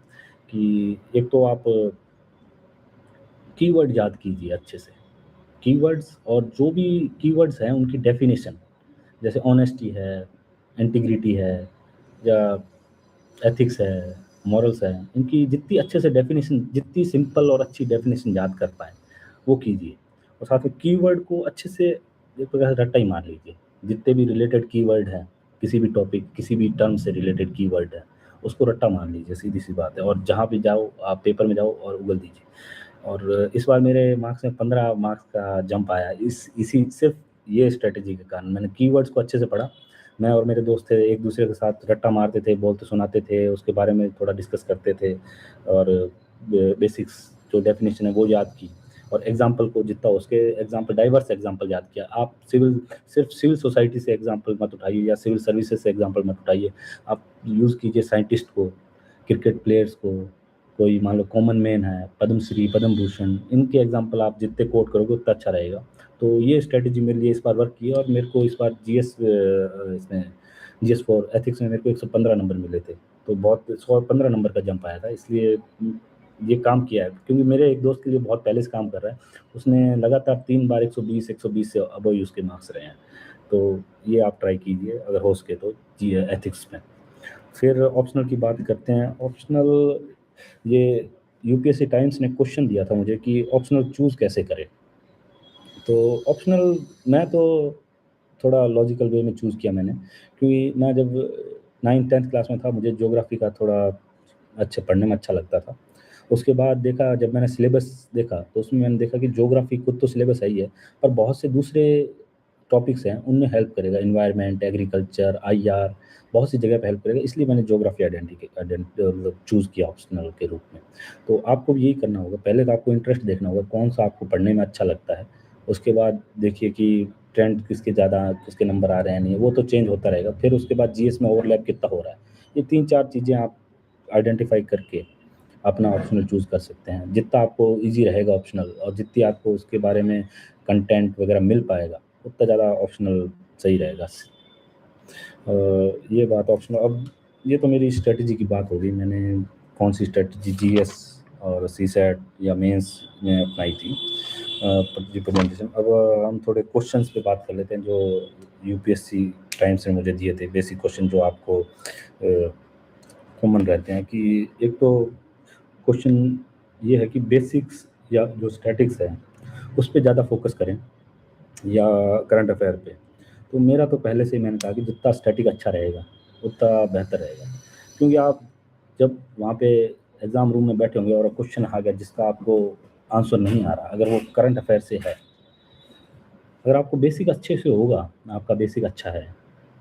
कि एक तो आप कीवर्ड याद कीजिए अच्छे से। कीवर्ड्स, और जो भी कीवर्ड्स हैं उनकी डेफिनेशन, जैसे ऑनेस्टी है, इंटीग्रिटी है या एथिक्स है, मॉरल्स है, इनकी जितनी अच्छे से डेफिनेशन, जितनी सिंपल और अच्छी डेफिनेशन याद कर पाएँ, वो कीजिए। और साथ में कीवर्ड को अच्छे से एक प्रकार से रट्टा ही मार लीजिए। जितने भी रिलेटेड कीवर्ड हैं, किसी भी टॉपिक, किसी भी टर्म से रिलेटेड कीवर्ड है, उसको रट्टा मार लीजिए, सीधी-सी बात है। और जहाँ भी जाओ, आप पेपर में जाओ और उगल दीजिए। और इस बार मेरे मार्क्स में 15 मार्क्स का जंप आया, इसी सिर्फ़ ये स्ट्रैटेजी के कारण। मैंने कीवर्ड्स को अच्छे से पढ़ा। मैं और मेरे दोस्त थे, एक-दूसरे के साथ रट्टा मारते थे, बोलते सुनाते थे, उसके बारे में थोड़ा डिस्कस करते थे और बेसिक्स जो डेफ़िनेशन है वो याद की। और एग्जाम्पल को जितना हो उसके एग्जाम्पल, डाइवर्स एग्जाम्पल याद किया। आप सिर्फ सिविल सोसाइटी से एग्जाम्पल मत उठाइए या सिविल सर्विसेज से एग्जाम्पल मत उठाइए। आप यूज़ कीजिए साइंटिस्ट को, क्रिकेट प्लेयर्स को, कोई मान लो कॉमन मैन है, पद्मश्री, पद्म भूषण, इनके एग्जाम्पल आप जितने कोट करोगे उतना अच्छा रहेगा। तो ये स्ट्रेटजी मेरे लिए इस बार वर्क की है और मेरे को इस बार इसमें जीएस फॉर एथिक्स में मेरे को 115 नंबर मिले थे। तो बहुत 115 नंबर का जंप आया था, इसलिए ये काम किया है। क्योंकि मेरे एक दोस्त के लिए बहुत पहले से काम कर रहा है, उसने लगातार 3 बार 120 से अबव ही उसके मार्क्स रहे हैं। तो ये आप ट्राई कीजिए अगर हो सके तो जी एथिक्स में। फिर ऑप्शनल की बात करते हैं। ऑप्शनल, ये यूपीएससी टाइम्स ने क्वेश्चन दिया था मुझे कि ऑप्शनल चूज़ कैसे करें। तो ऑप्शनल मैं तो थोड़ा लॉजिकल वे में चूज़ किया मैंने, क्योंकि मैं जब 9th-10th क्लास में था मुझे ज्योग्राफी का थोड़ा अच्छा पढ़ने में अच्छा लगता था। उसके बाद देखा, जब मैंने सिलेबस देखा तो उसमें मैंने देखा कि ज्योग्राफी खुद तो सिलेबस है ही है, पर बहुत से दूसरे टॉपिक्स हैं उनमें हेल्प करेगा, एनवायरनमेंट, एग्रीकल्चर, आईआर, बहुत सी जगह पे हेल्प करेगा, इसलिए मैंने ज्योग्राफी मतलब चूज़ किया ऑप्शनल के रूप में। तो आपको भी यही करना होगा, पहले तो आपको इंटरेस्ट देखना होगा कौन सा आपको पढ़ने में अच्छा लगता है। उसके बाद देखिए कि ट्रेंड किसके ज़्यादा, किसके नंबर आ रहे हैं, नहीं वो तो चेंज होता रहेगा। फिर उसके बाद जीएस में ओवरलैप कितना हो रहा है, ये 3-4 चीज़ें आप आइडेंटिफाई करके अपना ऑप्शनल चूज़ कर सकते हैं। जितना आपको ईज़ी रहेगा ऑप्शनल और जितनी आपको उसके बारे में कंटेंट वगैरह मिल पाएगा, उतना ज़्यादा ऑप्शनल सही रहेगा। ये बात ऑप्शनल। अब ये तो मेरी स्ट्रेटजी की बात हो गई, मैंने कौन सी स्ट्रेटजी जीएस और सीसैट या मेंस में अपनाई थी रिप्रेजेंटेशन। अब हम थोड़े क्वेश्चंस पे बात कर लेते हैं जो यूपीएससी टाइम्स ने मुझे दिए थे, बेसिक क्वेश्चन जो आपको कॉमन रहते हैं। कि एक तो क्वेश्चन ये है कि बेसिक्स या जो स्टैटिक्स है उस पे ज़्यादा फोकस करें या करंट अफेयर पे। तो मेरा तो पहले से ही मैंने कहा कि जितना स्टैटिक अच्छा रहेगा उतना बेहतर रहेगा। क्योंकि आप जब वहाँ पे एग्ज़ाम रूम में बैठे होंगे और क्वेश्चन आ गया जिसका आपको आंसर नहीं आ रहा, अगर वो करंट अफेयर से है, अगर आपको बेसिक अच्छे से होगा, आपका बेसिक अच्छा है,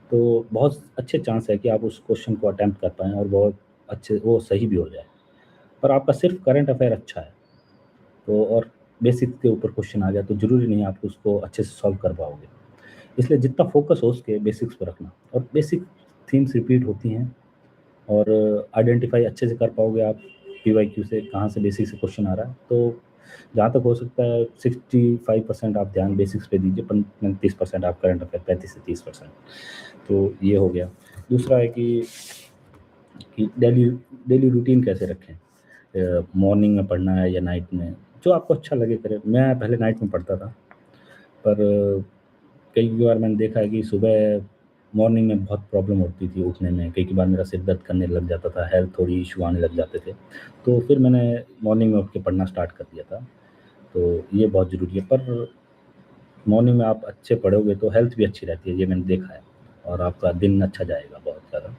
तो बहुत अच्छे चांस है कि आप उस क्वेश्चन को अटेम्प्ट कर पाएँ और बहुत अच्छे वो सही भी हो जाए। पर आपका सिर्फ करंट अफेयर अच्छा है तो, और बेसिक के ऊपर क्वेश्चन आ गया तो ज़रूरी नहीं आप उसको अच्छे से सॉल्व कर पाओगे। इसलिए जितना फोकस हो उसके बेसिक्स पर रखना, और बेसिक थीम्स रिपीट होती हैं और आइडेंटिफाई अच्छे से कर पाओगे आप पीवाईक्यू से कहाँ से बेसिक से क्वेश्चन आ रहा है। तो जहाँ तक हो सकता है 65% आप ध्यान बेसिक्स पे दीजिए, 35% आप करंट अफेयर, 35 से 30%। तो ये हो गया। दूसरा है कि डेली डेली रूटीन कैसे रखें, मॉर्निंग में पढ़ना है या नाइट में, जो आपको अच्छा लगे करें। मैं पहले नाइट में पढ़ता था, पर कई बार मैंने देखा है कि सुबह मॉर्निंग में बहुत प्रॉब्लम होती थी उठने में, कई बार मेरा सिर दर्द करने लग जाता था, हेल्थ थोड़ी इशू आने लग जाते थे। तो फिर मैंने मॉर्निंग में उठ के पढ़ना स्टार्ट कर दिया था। तो ये बहुत ज़रूरी है। पर मॉर्निंग में आप अच्छे पढ़ोगे तो हेल्थ भी अच्छी रहती है, ये मैंने देखा है, और आपका दिन अच्छा जाएगा बहुत ज़्यादा।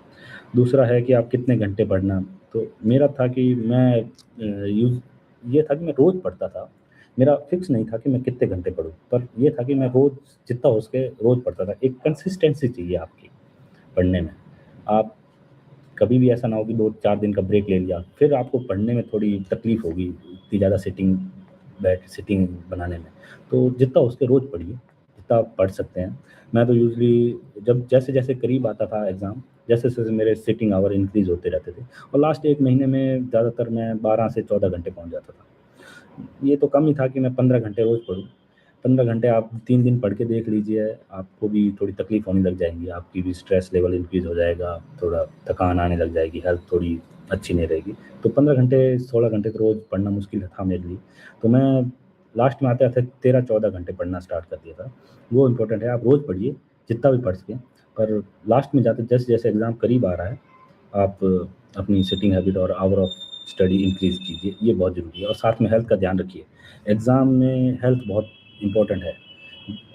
दूसरा है कि आप कितने घंटे पढ़ना। तो मेरा था कि मैं यूज़ ये था कि मैं रोज़ पढ़ता था। मेरा फिक्स नहीं था कि मैं कितने घंटे पढूँ, पर ये था कि मैं रोज़ जितना हो सके रोज़ पढ़ता था। एक कंसिस्टेंसी चाहिए आपकी पढ़ने में। आप कभी भी ऐसा ना हो कि 2-4 दिन का ब्रेक ले लिया, फिर आपको पढ़ने में थोड़ी तकलीफ़ होगी, इतनी ज़्यादा सिटिंग बनाने में। तो जितना हो सके रोज़ पढ़िए, जितना आप पढ़ सकते हैं। मैं तो यूज़ुअली जब जैसे-जैसे करीब आता था एग्ज़ाम, जैसे-जैसे मेरे सिटिंग आवर इंक्रीज़ होते रहते थे, और लास्ट 1 महीने में ज़्यादातर मैं 12 से 14 घंटे पहुँच जाता था। ये तो कम ही था कि मैं 15 घंटे रोज़ पढूँ। 15 घंटे आप 3 दिन पढ़ के देख लीजिए, आपको भी थोड़ी तकलीफ़ होने लग जाएँगी, आपकी भी स्ट्रेस लेवल इंक्रीज़ हो जाएगा, थोड़ा थकान आने लग जाएगी, हेल्थ थोड़ी अच्छी नहीं रहेगी। तो 15 घंटे, 16 घंटे तो रोज़ पढ़ना मुश्किल था मेरे लिए। तो मैं लास्ट में आते-आते 13-14 घंटे पढ़ना स्टार्ट कर दिया था। वो इम्पोर्टेंट है, आप रोज़ पढ़िए, जितना भी पढ़ सकें। पर लास्ट में जाते जैसे-जैसे एग्ज़ाम करीब आ रहा है, आप अपनी सिटिंग हैबिट और आवर ऑफ स्टडी इंक्रीज़ कीजिए, ये बहुत ज़रूरी है। और साथ में हेल्थ का ध्यान रखिए। एग्ज़ाम में हेल्थ बहुत इम्पोर्टेंट है।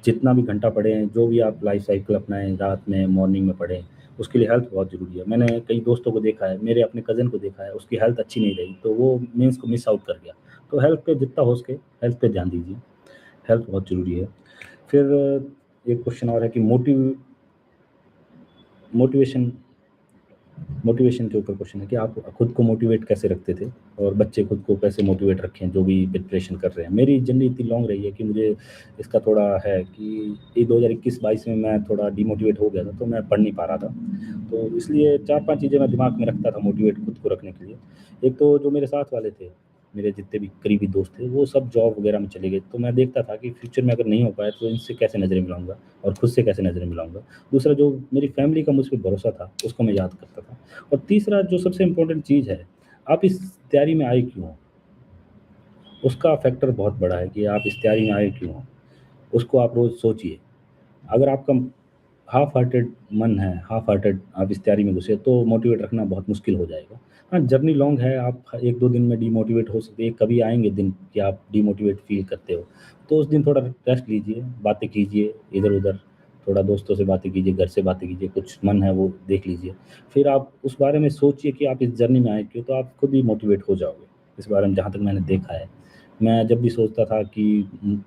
जितना भी घंटा पढ़ें, जो भी आप लाइफ़ साइकिल अपनाएँ, रात में, मॉर्निंग में पढ़ें, उसके लिए हेल्थ बहुत ज़रूरी है। मैंने कई दोस्तों को देखा है, मेरे अपने कज़न को देखा है, उसकी हेल्थ अच्छी नहीं रही, तो वो मेंस को मिस आउट कर गया। तो हेल्थ पे जितना हो सके, हेल्थ पे ध्यान दीजिए, हेल्थ बहुत ज़रूरी है। फिर एक क्वेश्चन और है कि मोटिवेशन मोटिवेशन के ऊपर क्वेश्चन है कि आप खुद को मोटिवेट कैसे रखते थे और बच्चे खुद को कैसे मोटिवेट रखें जो भी प्रिपरेशन कर रहे हैं। मेरी जर्नी इतनी लॉन्ग रही है कि मुझे इसका थोड़ा है कि ये 2021-22 में मैं थोड़ा डिमोटिवेट हो गया था, तो मैं पढ़ नहीं पा रहा था। तो इसलिए 4-5 चीज़ें मैं दिमाग में रखता था मोटिवेट खुद को रखने के लिए। एक तो जो मेरे साथ वाले थे, मेरे जितने भी करीबी दोस्त थे, वो सब जॉब वगैरह में चले गए, तो मैं देखता था कि फ्यूचर में अगर नहीं हो पाया तो इनसे कैसे नज़रें मिलाऊँगा और खुद से कैसे नज़रें मिलाऊँगा। दूसरा जो मेरी फैमिली का मुझ पे भरोसा था, उसको मैं याद करता था। और तीसरा जो सबसे इम्पोर्टेंट चीज़ है, आप इस तैयारी में आए क्यों हो? उसका फैक्टर बहुत बड़ा है कि आप इस तैयारी में आए क्यों हो? उसको आप रोज़ सोचिए। अगर आपका हाफ़ हार्टेड मन है, हाफ़ हार्टेड आप इस तैयारी में घुसे, तो मोटिवेट रखना बहुत मुश्किल हो जाएगा। हाँ, जर्नी लॉन्ग है, आप 1-2 दिन में डिमोटिवेट हो सकते हैं, कभी आएँगे दिन कि आप डिमोटिवेट फ़ील करते हो, तो उस दिन थोड़ा रेस्ट लीजिए, बातें कीजिए इधर-उधर, थोड़ा दोस्तों से बातें कीजिए, घर से बातें कीजिए, कुछ मन है वो देख लीजिए। फिर आप उस बारे में सोचिए कि आप इस जर्नी में आए क्यों, तो आप खुद ही मोटिवेट हो जाओगे, इस बारे में जहाँ तक मैंने देखा है। मैं जब भी सोचता था कि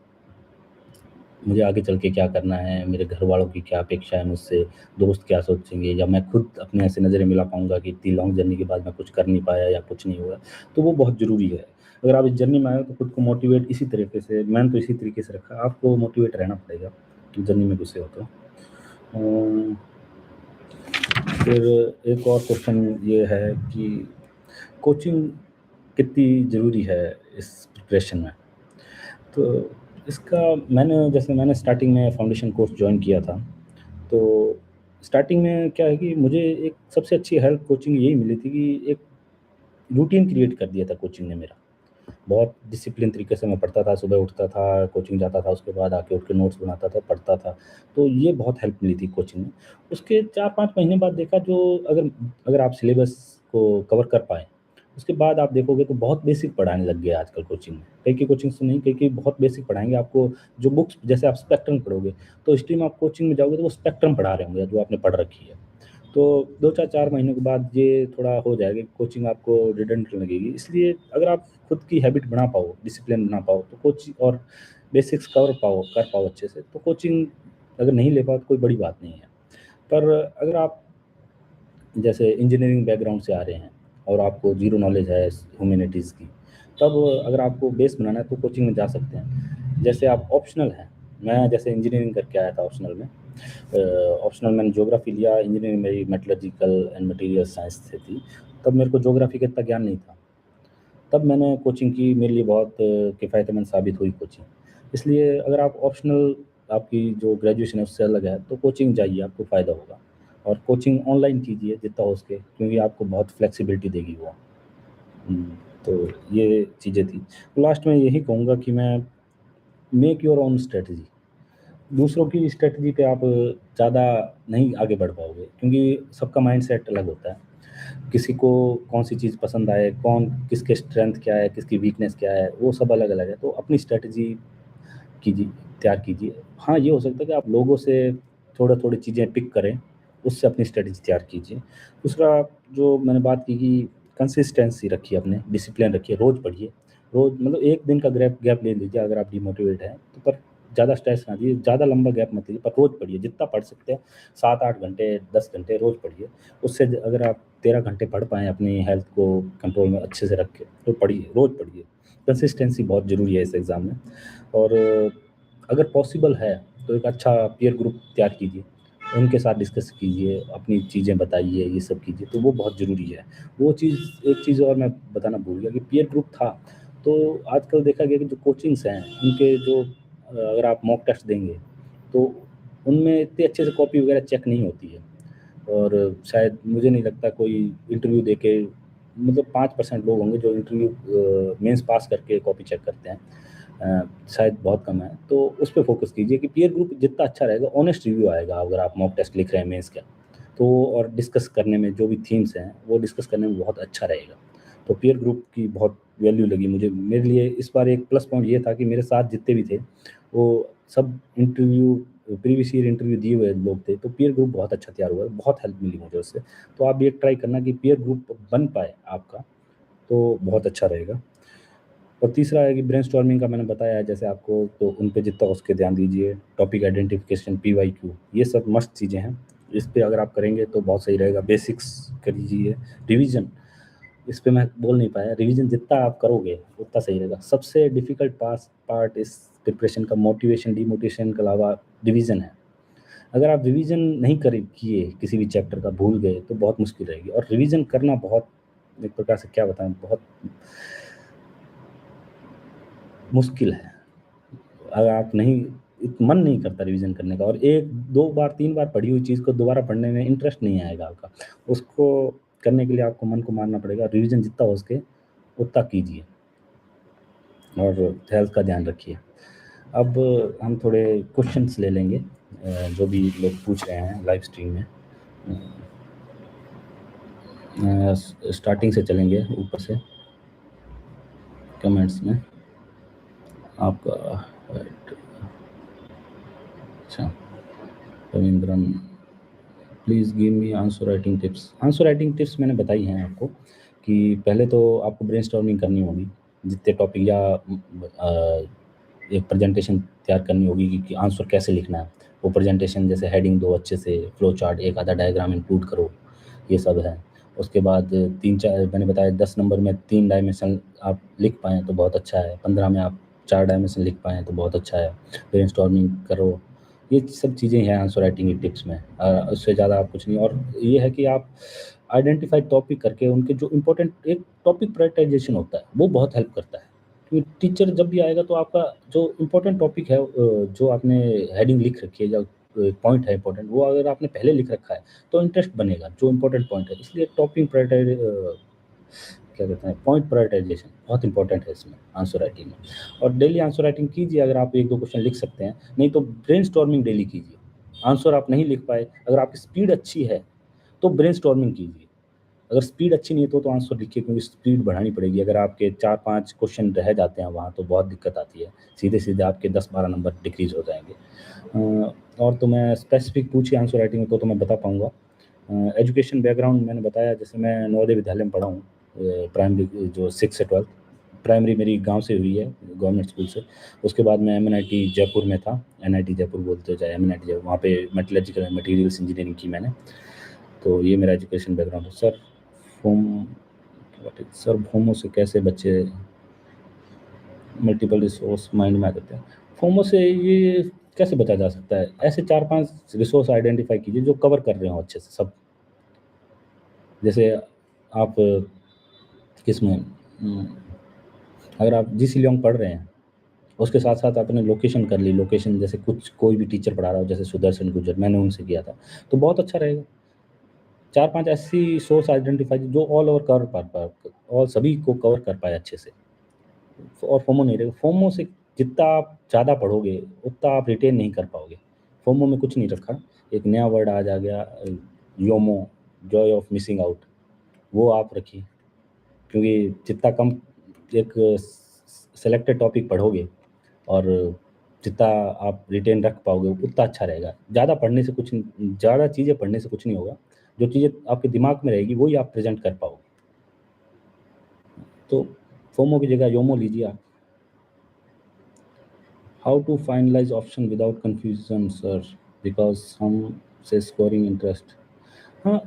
मुझे आगे चल के क्या करना है, मेरे घरवालों की क्या अपेक्षा है मुझसे, दोस्त क्या सोचेंगे या मैं खुद अपने ऐसे नज़रें मिला पाऊँगा कि इतनी लॉन्ग जर्नी के बाद मैं कुछ कर नहीं पाया या कुछ नहीं हुआ, तो वो बहुत ज़रूरी है। अगर आप इस जर्नी में आए हो तो खुद को मोटिवेट इसी तरीके से मैंने तो इसी तरीके से रखा, आपको मोटिवेट रहना पड़ेगा, जर्नी में घुसे हो तो। अ, फिर एक और क्वेश्चन ये है कि कोचिंग कितनी ज़रूरी है इस प्रिपरेशन में? तो इसका मैंने स्टार्टिंग में फाउंडेशन कोर्स जॉइन किया था, तो स्टार्टिंग में क्या है कि मुझे एक सबसे अच्छी हेल्प कोचिंग यही मिली थी कि एक रूटीन क्रिएट कर दिया था कोचिंग ने मेरा। बहुत डिसिप्लिन तरीके से मैं पढ़ता था, सुबह उठता था, कोचिंग जाता था, उसके बाद आके उठ के नोट्स बनाता था, पढ़ता था। तो ये बहुत हेल्प मिली थी कोचिंग में। उसके 4-5 महीने बाद देखा जो अगर अगर आप सिलेबस को कवर कर पाएँ, उसके बाद आप देखोगे तो बहुत बेसिक पढ़ाने लग गए आजकल कोचिंग में। कई-कई कोचिंग से नहीं, कई-कई बहुत बेसिक पढ़ाएँगे आपको जो बुक्स जैसे आप स्पेक्ट्रम पढ़ोगे, तो स्ट्रीम आप कोचिंग में जाओगे तो वो स्पेक्ट्रम पढ़ा रहे होंगे जो आपने पढ़ रखी है। तो 2-4 महीनों के बाद ये थोड़ा हो जाएगा, कोचिंग आपको रिडंडेंट लगेगी। इसलिए अगर आप खुद की हैबिट बना पाओ, डिसिप्लिन बना पाओ, तो कोचिंग और बेसिक्स कर पाओ अच्छे से, तो कोचिंग अगर नहीं ले पाओ तो कोई बड़ी बात नहीं है। पर अगर आप जैसे इंजीनियरिंग बैकग्राउंड से आ रहे हैं और आपको ज़ीरो नॉलेज है ह्यूमैनिटीज़ की, तब अगर आपको बेस बनाना है तो कोचिंग में जा सकते हैं। जैसे आप ऑप्शनल हैं, मैं जैसे इंजीनियरिंग करके आया था ऑप्शनल में। ऑप्शनल मैंने ज्योग्राफ़ी लिया, इंजीनियरिंग मेरी मेटलर्जिकल एंड मटीरियल साइंस से थी, तब मेरे को ज्योग्राफ़ी का इतना ज्ञान नहीं था। तब मैंने कोचिंग की, मेरे लिए बहुत किफ़ायतमंद साबित हुई कोचिंग। इसलिए अगर आप ऑप्शनल आपकी जो ग्रेजुएशन है उससे अलग है, तो कोचिंग जाइए, आपको फ़ायदा होगा। और कोचिंग ऑनलाइन कीजिए जितना हो सके, क्योंकि आपको बहुत फ्लेक्सिबिलिटी देगी वो। हुँ, तो ये चीज़ें थी। लास्ट में यही कहूँगा कि मैं मेक योर ओन स्ट्रैटेजी। दूसरों की स्ट्रैटेजी पे आप ज़्यादा नहीं आगे बढ़ पाओगे, क्योंकि सबका माइंडसेट अलग होता है। किसी को कौन-सी चीज़ पसंद आए, कौन किसके स्ट्रेंथ क्या है, किसकी वीकनेस क्या है, वो सब अलग-अलग है। तो अपनी स्ट्रैटेजी कीजिए, तैयार कीजिए। हाँ, ये हो सकता है कि आप लोगों से थोड़ा-थोड़ी चीज़ें पिक करें, उससे अपनी स्ट्रैटेजी तैयार कीजिए। दूसरा जो मैंने बात की कि कंसिस्टेंसी रखिए अपने, डिसिप्लिन रखिए, रोज़ पढ़िए। रोज़ मतलब 1 दिन का गैप गैप ले लीजिए अगर आप डिमोटिवेट हैं, तो पर ज़्यादा स्ट्रेस ना लीजिए, ज़्यादा लंबा गैप मत लीजिए, पर रोज़ पढ़िए, जितना पढ़ सकते हैं 7-8 घंटे, 10 घंटे रोज़ पढ़िए। उससे अगर आप 13 घंटे पढ़ पाएँ अपनी हेल्थ को कंट्रोल में अच्छे से रख के, तो पढ़िए, रोज़ पढ़िए। कंसिस्टेंसी बहुत ज़रूरी है इस एग्ज़ाम में। और अगर पॉसिबल है तो एक अच्छा पीयर ग्रुप तैयार कीजिए, उनके साथ डिस्कस कीजिए, अपनी चीज़ें बताइए, ये सब कीजिए, तो वो बहुत ज़रूरी है। वो चीज़ एक चीज़ और मैं बताना भूल गया कि पीयर ग्रुप था, तो आजकल देखा गया कि जो कोचिंग्स हैं, उनके जो अगर आप मॉक टेस्ट देंगे, तो उनमें इतने अच्छे से कॉपी वगैरह चेक नहीं होती है। और शायद मुझे नहीं लगता कोई इंटरव्यू देके मतलब 5% लोग होंगे जो इंटरव्यू मेंस पास करके कॉपी चेक करते हैं। शायद बहुत कम है, तो उस पे फ़ोकस कीजिए कि पीयर ग्रुप जितना अच्छा रहेगा, ऑनेस्ट रिव्यू आएगा अगर आप मॉक टेस्ट लिख रहे हैं मेंस का। तो और डिस्कस करने में जो भी थीम्स हैं, वो डिस्कस करने में बहुत अच्छा रहेगा। तो पीयर ग्रुप की बहुत वैल्यू लगी मुझे। मेरे लिए इस बार एक प्लस पॉइंट ये था कि मेरे साथ जितने भी थे, वो सब प्रीवियस ईयर इंटरव्यू दिए हुए लोग थे, तो पीयर ग्रुप बहुत अच्छा तैयार हुआ है, बहुत हेल्प मिली मुझे उससे। तो आप भी एक ट्राई करना कि पीयर ग्रुप बन पाए आपका, तो बहुत अच्छा रहेगा। और तीसरा है कि ब्रेनस्टॉर्मिंग का मैंने बताया है जैसे आपको, तो उन पे जितना हो सके ध्यान दीजिए। टॉपिक आइडेंटिफिकेशन, पीवाईक्यू, ये सब मस्ट चीज़ें हैं। इस पे अगर आप करेंगे तो बहुत सही रहेगा। बेसिक्स करिए, रिवीजन इस पे मैं बोल नहीं पाया, रिवीजन जितना आप करोगे उतना सही रहेगा। सबसे डिफिकल्ट पार्ट इस प्रिपरेशन का मोटिवेशन डिमोटिवेशन के अलावा रिवीजन है। अगर आप रिवीजन नहीं कर किए किसी भी चैप्टर का, भूल गए, तो बहुत मुश्किल रहेगी। और रिवीजन करना बहुत, एक प्रकार से क्या बताएं, बहुत मुश्किल है। अगर आप नहीं, मन नहीं करता रिवीजन करने का, और एक दो बार तीन बार पढ़ी हुई चीज़ को दोबारा पढ़ने में इंटरेस्ट नहीं आएगा आपका। उसको करने के लिए आपको मन को मारना पड़ेगा। रिवीजन जितना हो सके उतना कीजिए और हेल्थ का ध्यान रखिए। अब हम थोड़े क्वेश्चंस ले लेंगे जो भी लोग पूछ रहे हैं लाइव स्ट्रीम में। स्टार्टिंग से चलेंगे ऊपर से कमेंट्स में आपका। अच्छा, Ravindran, please give me answer writing tips. Answer writing tips मैंने बताई हैं आपको कि पहले तो आपको ब्रेनस्टॉर्मिंग करनी होगी जितने टॉपिक, या एक प्रेजेंटेशन तैयार करनी होगी कि आंसर कैसे लिखना है। वो प्रेजेंटेशन जैसे हेडिंग दो अच्छे से, फ्लो चार्ट, एक आधा डायग्राम इंक्लूड करो, ये सब है। उसके बाद 3-4 मैंने बताया 10 नंबर में 3 डायमेंशन आप लिख पाएँ तो बहुत अच्छा है, 15 में आप 4 डायमेंशन लिख पाएँ तो बहुत अच्छा है। ब्रेनस्टॉर्मिंग करो, ये सब चीज़ें हैं आंसर राइटिंग की टिप्स में। उससे ज़्यादा आप कुछ नहीं। और ये है कि आप आइडेंटिफाई टॉपिक करके उनके जो इम्पोर्टेंट, एक टॉपिक प्रायोरिटाइजेशन होता है वो बहुत हेल्प करता है। क्योंकि टीचर जब भी आएगा तो आपका जो इम्पोर्टेंट टॉपिक है, जो आपने हेडिंग लिख रखी है या पॉइंट है इम्पोर्टेंट, वो अगर आपने पहले लिख रखा है तो इंटरेस्ट बनेगा जो इम्पोर्टेंट पॉइंट है। इसलिए टॉपिक प्रायोरिटाइज क्या कहते हैं, पॉइंट प्रायोरिटाइजेशन बहुत इंपॉर्टेंट है इसमें आंसर राइटिंग में। और डेली आंसर राइटिंग कीजिए। अगर आप 1-2 क्वेश्चन लिख सकते हैं, नहीं तो ब्रेनस्टॉर्मिंग डेली कीजिए। आंसर आप नहीं लिख पाए, अगर आपकी स्पीड अच्छी है तो ब्रेनस्टॉर्मिंग कीजिए। अगर स्पीड अच्छी नहीं है तो आंसर लिखिए, क्योंकि स्पीड बढ़ानी पड़ेगी। अगर आपके 4-5 क्वेश्चन रह जाते हैं वहाँ तो बहुत दिक्कत आती है, सीधे-सीधे आपके 10-12 नंबर डिक्रीज़ हो जाएँगे। और तो मैं स्पेसिफिक पूछिए आंसर राइटिंग को तो मैं बता पाऊँगा। एजुकेशन बैकग्राउंड मैंने बताया, जैसे मैं नवोदय विद्यालय में पढ़ा हूँ, प्राइमरी जो 6 से 12। प्राइमरी मेरी गाँव से हुई है, गवर्नमेंट स्कूल से। उसके बाद मैं एमएनआईटी जयपुर में था, एनआईटी जयपुर बोलते हो चाहे एमएनआईटी जयपुर, वहाँ पे मेटलर्जिकल मटीरियल्स इंजीनियरिंग की मैंने। तो ये मेरा एजुकेशन बैकग्राउंड है। सर फोमो से कैसे बच्चे मल्टीपल रिसोर्स माइंड में आ जाते हैं? फोमो से ये कैसे बचा जा सकता है? ऐसे 4-5 रिसोर्स आइडेंटिफाई कीजिए जो कवर कर रहे हो अच्छे से सब। जैसे आप किसमें अगर आप जी सी लियोंग पढ़ रहे हैं, उसके साथ साथ आपने लोकेशन कर ली। लोकेशन जैसे कुछ कोई भी टीचर पढ़ा रहा हो, जैसे सुदर्शन गुर्जर, मैंने उनसे किया था, तो बहुत अच्छा रहेगा। 4-5 ऐसी सोर्स आइडेंटिफाई जो ऑल ओवर कवर कर पाए, और सभी को कवर कर पाए अच्छे से, और फोमो नहीं रहेगा। फोमो से जितना आप ज़्यादा पढ़ोगे उतना आप रिटेन नहीं कर पाओगे। फोमो में कुछ नहीं रखा, एक नया वर्ड आज आ गया, Yomo, Joy of missing out, वो आप रखिए। क्योंकि जितना कम एक सेलेक्टेड टॉपिक पढ़ोगे और जितना आप रिटेन रख पाओगे उतना अच्छा रहेगा। ज़्यादा पढ़ने से कुछ, ज़्यादा चीज़ें पढ़ने से कुछ नहीं होगा। जो चीज़ें आपके दिमाग में रहेगी वही आप प्रेजेंट कर पाओगे। तो फोमो की जगह योमो लीजिए आप। How to finalise option without confusion sir, because हम से स्कोरिंग इंटरेस्ट। हाँ,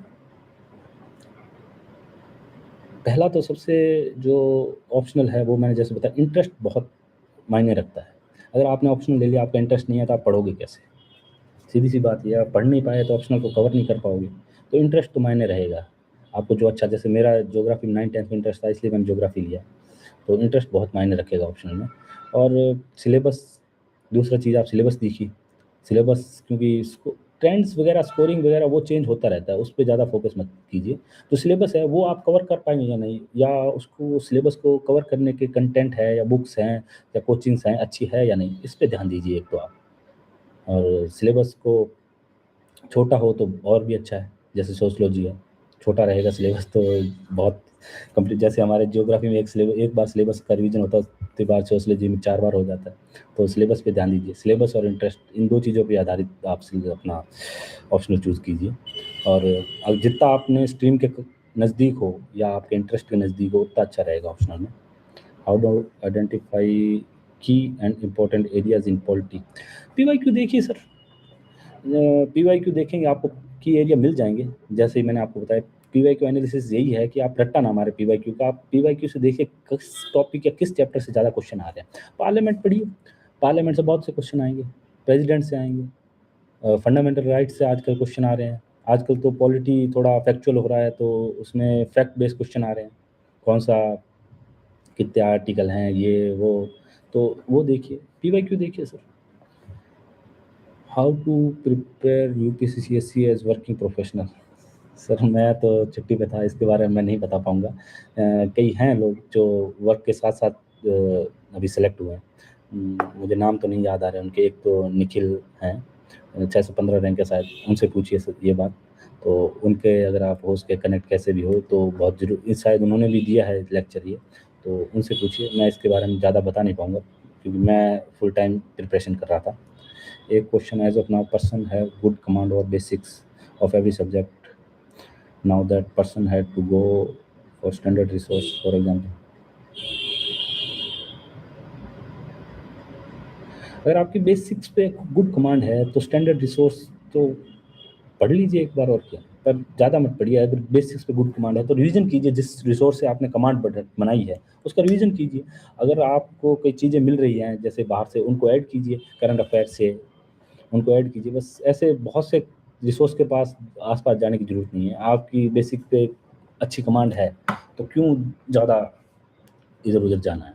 पहला तो सबसे जो ऑप्शनल है वो मैंने जैसे बताया, इंटरेस्ट बहुत मायने रखता है। अगर आपने ऑप्शनल ले लिया, आपका इंटरेस्ट नहीं है तो आप पढ़ोगे कैसे? सीधी सी बात ये, आप पढ़ नहीं पाए तो ऑप्शनल को कवर नहीं कर पाओगे। तो इंटरेस्ट तो मायने रहेगा आपको जो अच्छा, जैसे मेरा ज्योग्राफी में 9th-10th में इंटरेस्ट था, इसलिए मैंने ज्योग्राफी लिया। तो इंटरेस्ट बहुत मायने रखेगा ऑप्शनल में। और सिलेबस, दूसरा चीज़ आप सिलेबस देखिए। सिलेबस, क्योंकि इसको ट्रेंड्स वगैरह, स्कोरिंग वगैरह वो चेंज होता रहता है, उस पे ज़्यादा फोकस मत कीजिए। जो सिलेबस है वो आप कवर कर पाएँगे या नहीं, या उसको सिलेबस को कवर करने के कंटेंट है या बुक्स हैं या कोचिंग्स हैं अच्छी है या नहीं, इस पे ध्यान दीजिए एक तो आप। और सिलेबस को छोटा हो तो और भी अच्छा है, जैसे सोशियोलॉजी है, छोटा रहेगा सिलेबस तो बहुत कंप्लीट। जैसे हमारे ज्योग्राफी में एक बार सिलेबस का रिवीजन होता है, उतनी बार सोशियोलॉजी में 4 बार हो जाता है। तो सिलेबस पे ध्यान दीजिए, सिलेबस और इंटरेस्ट, इन 2 चीज़ों पे आधारित आप अपना ऑप्शनल चूज़ कीजिए। और अब जितना अपने स्ट्रीम के नज़दीक हो या आपके इंटरेस्ट के नज़दीक हो उतना अच्छा रहेगा ऑप्शनल में। हाउ डू आइडेंटिफाई की and important areas in polity? PYQ देखिए सर, PYQ देखेंगे आपको की एरिया मिल जाएंगे। जैसे ही मैंने आपको बताया, PYQ एनालिसिस यही है कि आप रट्टा ना मारे PYQ का। आप PYQ से देखिए किस टॉपिक या किस चैप्टर से ज़्यादा क्वेश्चन आ रहे हैं। पार्लियामेंट पढ़िए, पार्लियामेंट से बहुत से क्वेश्चन आएंगे, प्रेसिडेंट से आएंगे, फंडामेंटल राइट से आजकल क्वेश्चन आ रहे हैं। आजकल तो पॉलिटी थोड़ा फैक्चुअल हो रहा है, तो उसमें फैक्ट बेस्ड क्वेश्चन आ रहे हैं, कौन सा कितने आर्टिकल हैं, ये वो, तो वो देखिए, PYQ देखिए sir. How to prepare UPSC CSC as working professional. Sir मैं तो छुट्टी पे था, इसके बारे में मैं नहीं बता पाऊँगा। कई हैं लोग जो वर्क के साथ साथ अभी सेलेक्ट हुए हैं। मुझे नाम तो नहीं याद आ रहे उनके। एक तो निखिल हैं, 615 रैंक है शायद, उनसे पूछिए सर ये बात। तो उनके अगर आप हो सके कनेक्ट कैसे भी हो तो बहुत जरूर, शायद उन्होंने भी दिया है लेक्चर ये, तो उनसे पूछिए। मैं इसके बारे में ज़्यादा बता नहीं पाऊँगा क्योंकि मैं फुल टाइम प्रिपरेशन कर रहा था। एक question, as of now person have good command और basics of every subject, now that person had to go for standard resource for example। अगर आपकी बेसिक्स पे गुड कमांड है तो स्टैंडर्ड रिसोर्स तो पढ़ लीजिए एक बार, और क्या, पर ज़्यादा मत पढ़िए। अगर बेसिक्स पे गुड कमांड है तो रिवीजन कीजिए, जिस रिसोर्स से आपने कमांड बनाई है उसका रिवीजन कीजिए। अगर आपको कोई चीज़ें मिल रही हैं जैसे बाहर से, उनको ऐड कीजिए, करंट अफेयर से उनको ऐड कीजिए। बस ऐसे बहुत से रिसोर्स के पास आसपास जाने की ज़रूरत नहीं है। आपकी बेसिक पे अच्छी कमांड है तो क्यों ज़्यादा इधर उधर जाना है।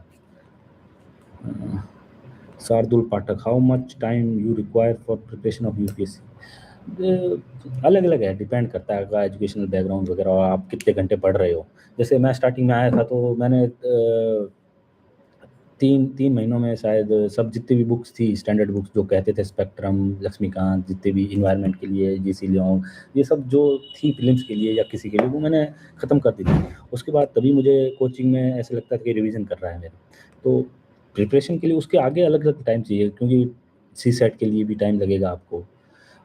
Shardul Pathak, how much time you require for preparation of UPSC। अलग अलग है, डिपेंड करता है आपका एजुकेशनल बैकग्राउंड वगैरह और आप कितने घंटे पढ़ रहे हो। जैसे मैं स्टार्टिंग में आया था तो मैंने 3 महीनों में शायद सब जितनी भी बुक्स थी, स्टैंडर्ड बुक्स जो कहते थे, स्पेक्ट्रम, लक्ष्मीकांत, जितने भी इन्वायरमेंट के लिए, GC लियोंग, ये सब जो थी फिल्म्स के लिए या किसी के लिए, वो मैंने ख़त्म कर दी थी। उसके बाद तभी मुझे कोचिंग में ऐसे लगता था कि रिवीजन कर रहा है मेरा। तो प्रिपरेशन के लिए उसके आगे अलग अलग टाइम चाहिए, क्योंकि CSET के लिए भी टाइम लगेगा आपको,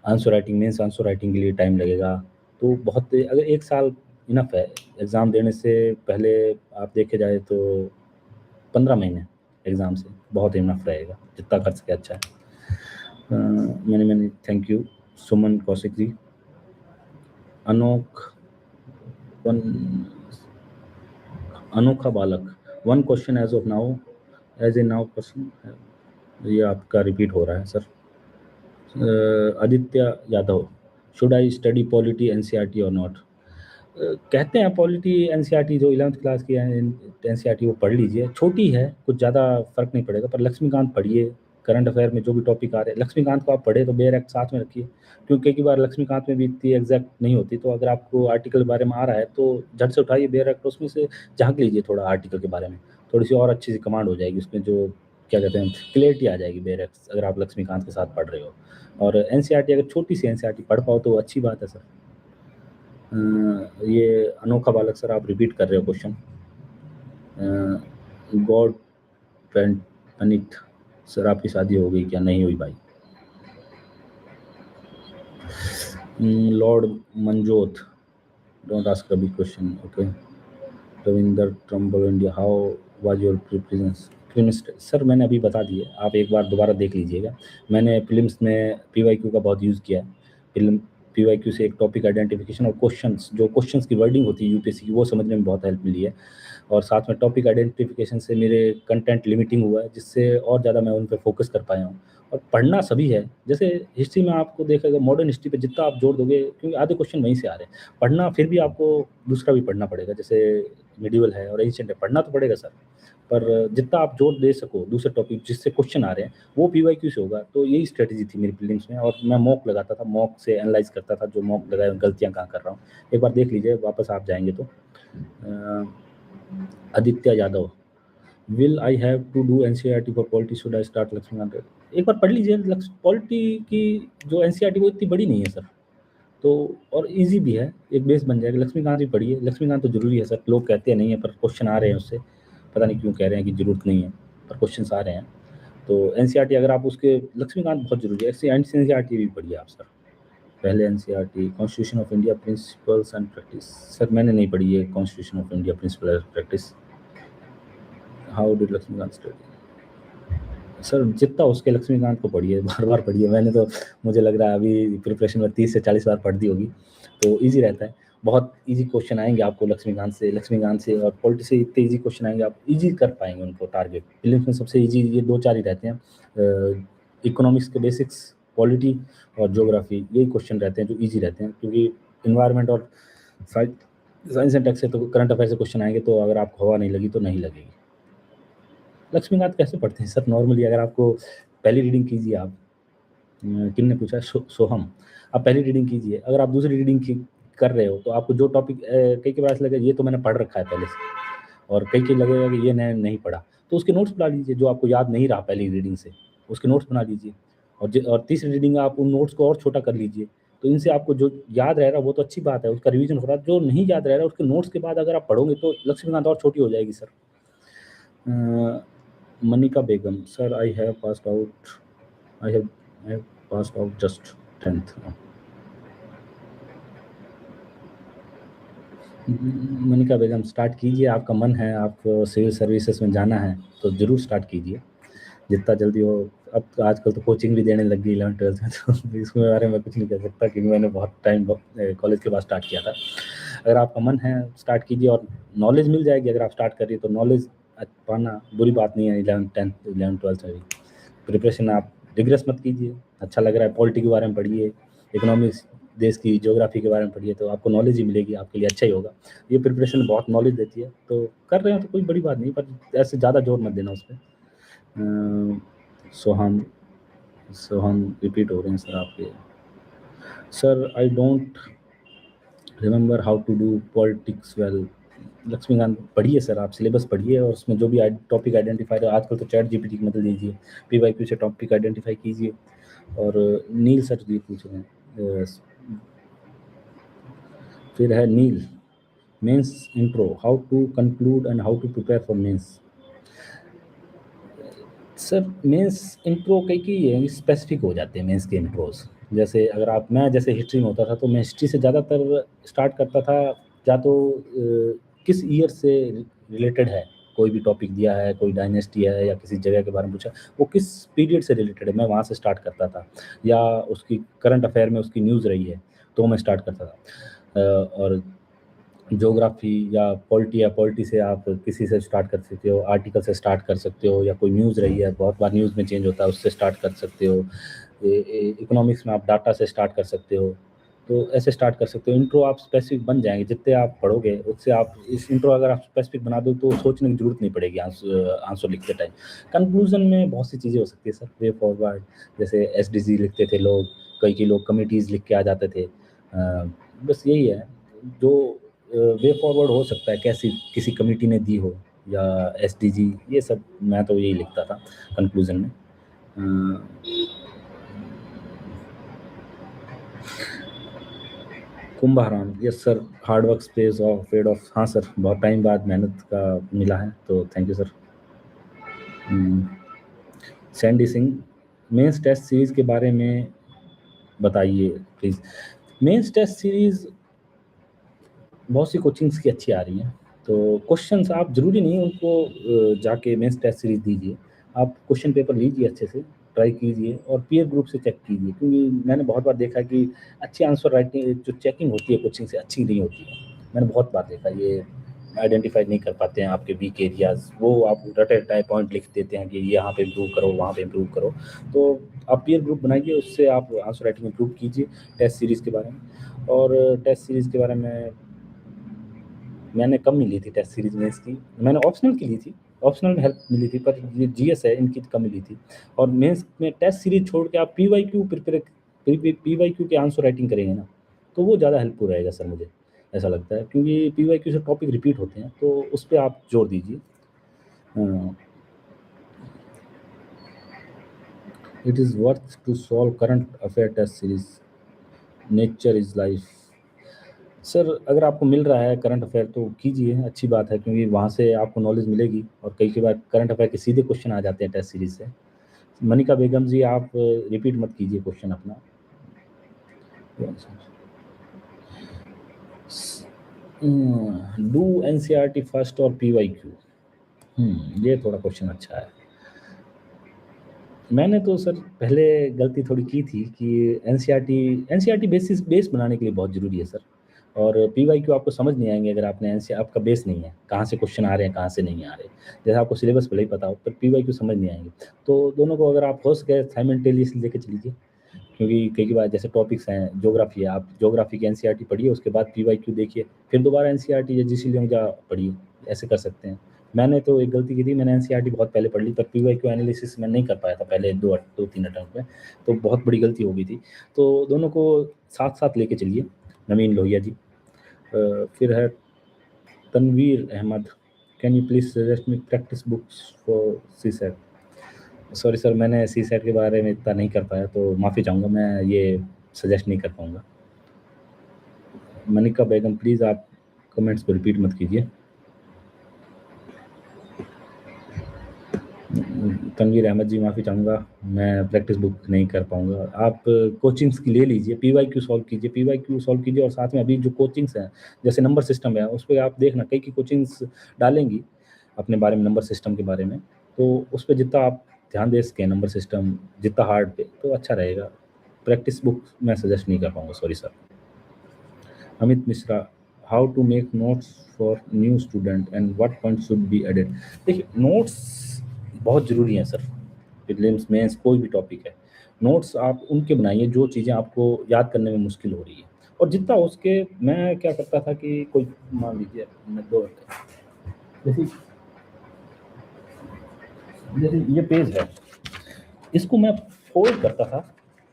answer writing, mains answer writing के लिए टाइम लगेगा। तो बहुत, अगर 1 साल इनफ है एग्ज़ाम देने से पहले, आप देखे जाए तो 15 महीने एग्ज़ाम से बहुत इनफ रहेगा, जितना कर सके अच्छा है। मैंने मैंने थैंक यू सुमन कौशिक जी। अनोख वन Anokha Balak, one question as of now, as a now person, ये आपका रिपीट हो रहा है sir. Aditya Yadav, should I study polity NCERT और नॉट। कहते हैं पॉलिटी NCERT जो 11th क्लास की NCERT वो पढ़ लीजिए, छोटी है, कुछ ज़्यादा फर्क नहीं पड़ेगा। पर लक्ष्मीकांत पढ़िए, करंट अफेयर में जो भी टॉपिक आ रहे हैं लक्ष्मीकांत को आप पढ़े तो बेयर एक्ट साथ में रखिए, क्योंकि कई बार लक्ष्मीकांत में भी इतनी एग्जैक्ट नहीं होती। तो अगर आपको आर्टिकल के बारे में आ रहा है तो झट से उठाइए बेयर एक्ट, उसमें से झांक लीजिए थोड़ा आर्टिकल के बारे में, थोड़ी सी और अच्छी सी कमांड हो जाएगी उसमें, जो क्या कहते हैं, क्लियरिटी आ जाएगी बेयर एक्ट, अगर आप लक्ष्मीकांत के साथ पढ़ रहे हो। और NCERT अगर छोटी सी NCERT पढ़ पाओ तो अच्छी बात है सर। ये अनोखा बालक सर, आप रिपीट कर रहे हो क्वेश्चन। गॉड पनित सर, आपकी शादी हो गई क्या? नहीं हुई भाई। Lord Manjot, don't ask a big question, okay. Ravinder tremble India, how was your preparations? Films sir मैंने अभी बता दिए, आप एक बार दोबारा देख लीजिएगा। मैंने फिल्म्स में PYQ का बहुत यूज़ किया है। फिल्म PYQ से एक टॉपिक आइडेंटिफिकेशन और क्वेश्चंस, जो क्वेश्चंस की वर्डिंग होती है UPSC की, वो समझने में बहुत हेल्प मिली है। और साथ में टॉपिक आइडेंटिफिकेशन से मेरे कंटेंट लिमिटिंग हुआ है, जिससे और ज़्यादा मैं उन पे फोकस कर पाया हूँ। और पढ़ना सभी है, जैसे हिस्ट्री में आपको देखेगा, मॉडर्न हिस्ट्री पे जितना आप जोर दोगे, क्योंकि आधे क्वेश्चन वहीं से आ रहे हैं, पढ़ना फिर भी आपको दूसरा भी पढ़ना पड़ेगा, जैसे मिडिवल है और एंशिएंट है, पढ़ना तो पड़ेगा सर। पर जितना आप जोर दे सको दूसरे टॉपिक जिससे क्वेश्चन आ रहे हैं, वो PYQ से होगा। तो यही स्ट्रेटजी थी मेरी प्रीलिम्स में। और मैं मॉक लगाता था, मॉक से एनालाइज करता था, जो मॉक लगाए गलतियाँ कहाँ कर रहा हूँ। एक बार देख लीजिए, वापस आप जाएंगे तो। Aditya Yadav, will I have to do NCERT for polity, should I start Laxmikanth? एक बार पढ़ लीजिए। पॉलिटी की जो NCERT वो इतनी बड़ी नहीं है सर, तो और इजी भी है, एक बेस बन जाएगा। लक्ष्मीकांत भी पढ़िए, लक्ष्मीकांत तो जरूरी है सर, लोग कहते हैं नहीं है पर क्वेश्चन आ रहे हैं उससे, पता नहीं क्यों कह रहे हैं कि जरूरत नहीं है, पर क्वेश्चन आ रहे हैं। तो NCERT अगर आप उसके, लक्ष्मीकांत बहुत जरूरी है। NCERT भी पढ़िए आप सर। पहले NCERT, constitution of India principles and practice, sir मैंने नहीं पढ़ी है constitution of India principle and practice. How did Laxmikanth study? Sir जितना उसके लक्ष्मीकांत को पढ़िए, बार बार पढ़िए। मैंने तो, मुझे लग रहा है अभी प्रिपरेशन में 30 से 40 बार पढ़ दी होगी, तो इजी रहता है। बहुत इजी क्वेश्चन आएंगे आपको लक्ष्मीकांत से और पॉलिटी से इतने इजी क्वेश्चन आएंगे, आप इजी कर पाएंगे उनको। टारगेट प्रीलिम्स में सबसे इजी ये 2-4 ही रहते हैं, इकोनॉमिक्स के बेसिक्स, पॉलिटी और ज्योग्राफी, यही क्वेश्चन रहते हैं जो इजी रहते हैं, क्योंकि इन्वायरमेंट और साइंस एंड टेक से तो करंट अफेयर से क्वेश्चन आएंगे, तो अगर आपको हवा नहीं लगी तो नहीं लगेगी। लक्ष्मीकांत कैसे पढ़ते हैं सर? नॉर्मली अगर आपको पहली रीडिंग कीजिए आप, किन ने पूछा? सोहम। आप पहली रीडिंग कीजिए, अगर आप दूसरी रीडिंग की कर रहे हो तो आपको जो टॉपिक कई के बार ऐसा लगेगा ये तो मैंने पढ़ रखा है पहले से, और कई के लगेगा कि ये नहीं पढ़ा, तो उसके नोट्स बना लीजिए। जो आपको याद नहीं रहा पहली रीडिंग से, उसके नोट्स बना लीजिए, और तीसरी रीडिंग आप उन नोट्स को और छोटा कर लीजिए। तो इनसे आपको जो याद रह रहा है वो तो अच्छी बात है, उसका रिवीजन हो रहा है। जो नहीं याद रह रहा है उसके नोट्स के बाद अगर आप पढ़ोगे तो लक्ष्मीकांत और छोटी हो जाएगी sir. Manika Begum, sir I have passed out, I have passed out just 10th। Manika Begum, start कीजिए, आपका मन है, आपको सिविल सर्विसेज में जाना है तो ज़रूर स्टार्ट कीजिए, जितना जल्दी हो। अब तो आजकल तो कोचिंग भी देने लग गई 11th-12th में, तो इसके बारे में कुछ नहीं कह सकता, क्योंकि मैंने बहुत टाइम कॉलेज के बाद स्टार्ट किया था। अगर आपका मन है स्टार्ट कीजिए, और नॉलेज मिल जाएगी अगर आप स्टार्ट करिए तो। नॉलेज पाना बुरी बात नहीं है 11th-10th 11th-12th में भी। प्रिपरेशन आप डिग्रेस मत कीजिए, अच्छा लग रहा है पॉलिटी के बारे में पढ़िए, इकोनॉमिक्स, देश की ज्योग्राफी के बारे में पढ़िए, तो आपको नॉलेज ही मिलेगी, आपके लिए अच्छा ही होगा। ये प्रिपरेशन बहुत नॉलेज देती है, तो कर रहे हो तो कोई बड़ी बात नहीं, पर ऐसे ज़्यादा जोर मत देना उस पर। सो हम रिपीट हो रहे हैं सर आपके। Sir I don't remember how to do politics well. Laxmikanth पढ़िए सर, आप सिलेबस पढ़िए और उसमें जो भी टॉपिक आइडेंटिफाई है, आजकल तो चैट जीपीटी की मदद लीजिए, पीवाईक्यू से टॉपिक आइडेंटिफाई कीजिए। और नील सर जी पूछ रहे हैं, फिर है Neel, mains intro, how to conclude and how to prepare for mains. Sir mains intro कई की है, स्पेसिफिक हो जाते हैं मेंस के इंट्रोज। जैसे अगर मैं जैसे हिस्ट्री में होता था तो मैं हिस्ट्री से ज़्यादातर स्टार्ट करता था, या तो किस ईयर से रिलेटेड है, कोई भी टॉपिक दिया है, कोई डायनेस्टी है या किसी जगह के बारे में पूछा, वो किस पीरियड से रिलेटेड है, मैं वहाँ से स्टार्ट करता था। या उसकी करंट अफेयर में उसकी न्यूज़ रही है तो मैं स्टार्ट करता था। और ज्योग्राफी या पॉलिटी से आप किसी से स्टार्ट कर सकते हो, आर्टिकल से स्टार्ट कर सकते हो, या कोई न्यूज़ रही है, बहुत बार न्यूज़ में चेंज होता है, उससे स्टार्ट कर सकते हो। इकोनॉमिक्स में आप डाटा से स्टार्ट कर सकते हो, तो ऐसे स्टार्ट कर सकते हो। इंट्रो आप स्पेसिफिक बन जाएंगे, जितने आप पढ़ोगे उससे। आप इस इंट्रो अगर आप स्पेसिफिक बना दो तो सोचने की जरूरत नहीं पड़ेगी आंसर लिखते टाइम। कंक्लूजन में बहुत सी चीज़ें हो सकती है सर, वे फॉरवर्ड, जैसे एसडीजी लिखते थे लोग, कई लोग कमिटीज़ लिख के आ जाते थे। बस यही है जो वे फॉरवर्ड हो सकता है, कैसी किसी कमिटी ने दी हो, या एसडीजी, ये सब मैं तो यही लिखता था कंक्लूजन में। Kumbharam, yes sir, hard work pays off paid off. हाँ सर, बहुत टाइम बाद मेहनत का मिला है, तो thank you sir. Sandy Singh, mains test series के बारे में बताइए प्लीज़। मेंस टेस्ट सीरीज़ बहुत सी कोचिंग्स की अच्छी आ रही हैं, तो क्वेश्चंस आप ज़रूरी नहीं उनको जाके मेंस टेस्ट सीरीज़ दीजिए। आप क्वेश्चन पेपर लीजिए, अच्छे से ट्राई कीजिए और पीयर ग्रुप से चेक कीजिए, क्योंकि मैंने बहुत बार देखा कि अच्छी आंसर राइटिंग जो चेकिंग होती है कोचिंग से, अच्छी नहीं होती है। मैंने बहुत बार देखा, ये आइडेंटिफाई नहीं कर पाते हैं आपके वीक एरियाज़, वो आप रटे रटाए पॉइंट लिख देते हैं कि यहाँ पे इम्प्रूव करो, वहाँ पे इम्प्रूव करो। तो आप पीयर ग्रुप बनाइए, उससे आप आंसर राइटिंग इम्प्रूव कीजिए टेस्ट सीरीज़ के बारे में। और टेस्ट सीरीज़ के बारे में मैंने कम मिली थी टेस्ट सीरीज में इसकी, मैंने ऑप्शनल की ली थी, ऑप्शनल में हेल्प मिली थी, पर ये जीएस है इनकी कम मिली थी। और मेंस में टेस्ट सीरीज छोड़ के आप पीवाईक्यू प्रिपेयर, पीवाईक्यू के आंसर राइटिंग करेंगे ना, तो वो ज़्यादा हेल्पफुल रहेगा सर, मुझे ऐसा लगता है, क्योंकि पीवाईक्यू से टॉपिक रिपीट होते हैं, तो उस पर आप जोर दीजिए। It is worth to solve current affair test series, nature is life. Sir अगर आपको मिल रहा है करंट अफेयर तो कीजिए, अच्छी बात है, क्योंकि वहाँ से आपको नॉलेज मिलेगी, और कई बार करंट अफेयर के सीधे क्वेश्चन आ जाते हैं टेस्ट सीरीज से। मनिका बेगम जी, आप रिपीट मत कीजिए क्वेश्चन अपना। डू एनसीईआरटी फर्स्ट और पीवाईक्यू, ये थोड़ा क्वेश्चन अच्छा है। मैंने तो सर पहले गलती थोड़ी की थी कि एनसीईआरटी बेस बनाने के लिए बहुत ज़रूरी है सर। और पीवाईक्यू आपको समझ नहीं आएंगे अगर आपने एनसी आपका बेस नहीं है, कहाँ से क्वेश्चन आ रहे हैं कहाँ से नहीं आ रहे। जैसे आपको सिलेबस भले ही पता हो पर पीवाईक्यू समझ नहीं आएंगे। तो दोनों को अगर आप हो सके साइमल्टेनियसली लेके चलीजिए, क्योंकि कई बार जैसे टॉपिक्स हैं, ज्योग्राफी है, आप ज्योग्राफी की एनसीईआरटी पढ़िए, उसके बाद पीवाईक्यू देखिए, फिर दोबारा एनसीईआरटी या जीसी लियोंजा पढ़िए, ऐसे कर सकते हैं। मैंने तो एक गलती की थी, मैंने एनसीईआरटी बहुत पहले पढ़ ली पर पीवाईक्यू एनालिसिस मैं नहीं कर पाया था पहले दो तीन अटेम्प्ट में, तो बहुत बड़ी गलती हो गई थी। तो दोनों को साथ साथ लेके चलिए। नवीन लोहिया जी। फिर है Tanveer Ahmed, can you please suggest me practice books for CSAT. Sorry sir, मैंने सी सेट के बारे में इतना नहीं कर पाया, तो माफ़ी चाहूँगा, मैं ये सजेस्ट नहीं कर पाऊँगा। मनिका बेगम, प्लीज़ आप कमेंट्स को रिपीट मत कीजिए। तनवीर अहमद जी, माफ़ी चाहूँगा, मैं प्रैक्टिस बुक नहीं कर पाऊँगा। आप कोचिंग्स की ले लीजिए, पीवाईक्यू सॉल्व कीजिए, पीवाईक्यू सॉल्व कीजिए और साथ में अभी जो कोचिंग्स हैं, जैसे नंबर सिस्टम है, उस पे आप देखना कई की कोचिंग्स डालेंगी अपने बारे में, नंबर सिस्टम के बारे में, तो उस पे जितना आप ध्यान दे सकें नंबर सिस्टम, जितना हार्ड पे, तो अच्छा रहेगा। प्रैक्टिस बुक मैं सजेस्ट नहीं कर पाऊँगा, sorry sir. Amit Mishra, how to make notes for new student and what point should be added. देखिए, नोट्स बहुत ज़रूरी हैं सर, प्रीलिम्स मेंस कोई भी टॉपिक है। नोट्स आप उनके बनाइए जो चीज़ें आपको याद करने में मुश्किल हो रही है, और जितना हो सके, मैं क्या करता था कि कोई मान लीजिए मैं दो जैसे जैसे ये पेज है, इसको मैं फोल्ड करता था,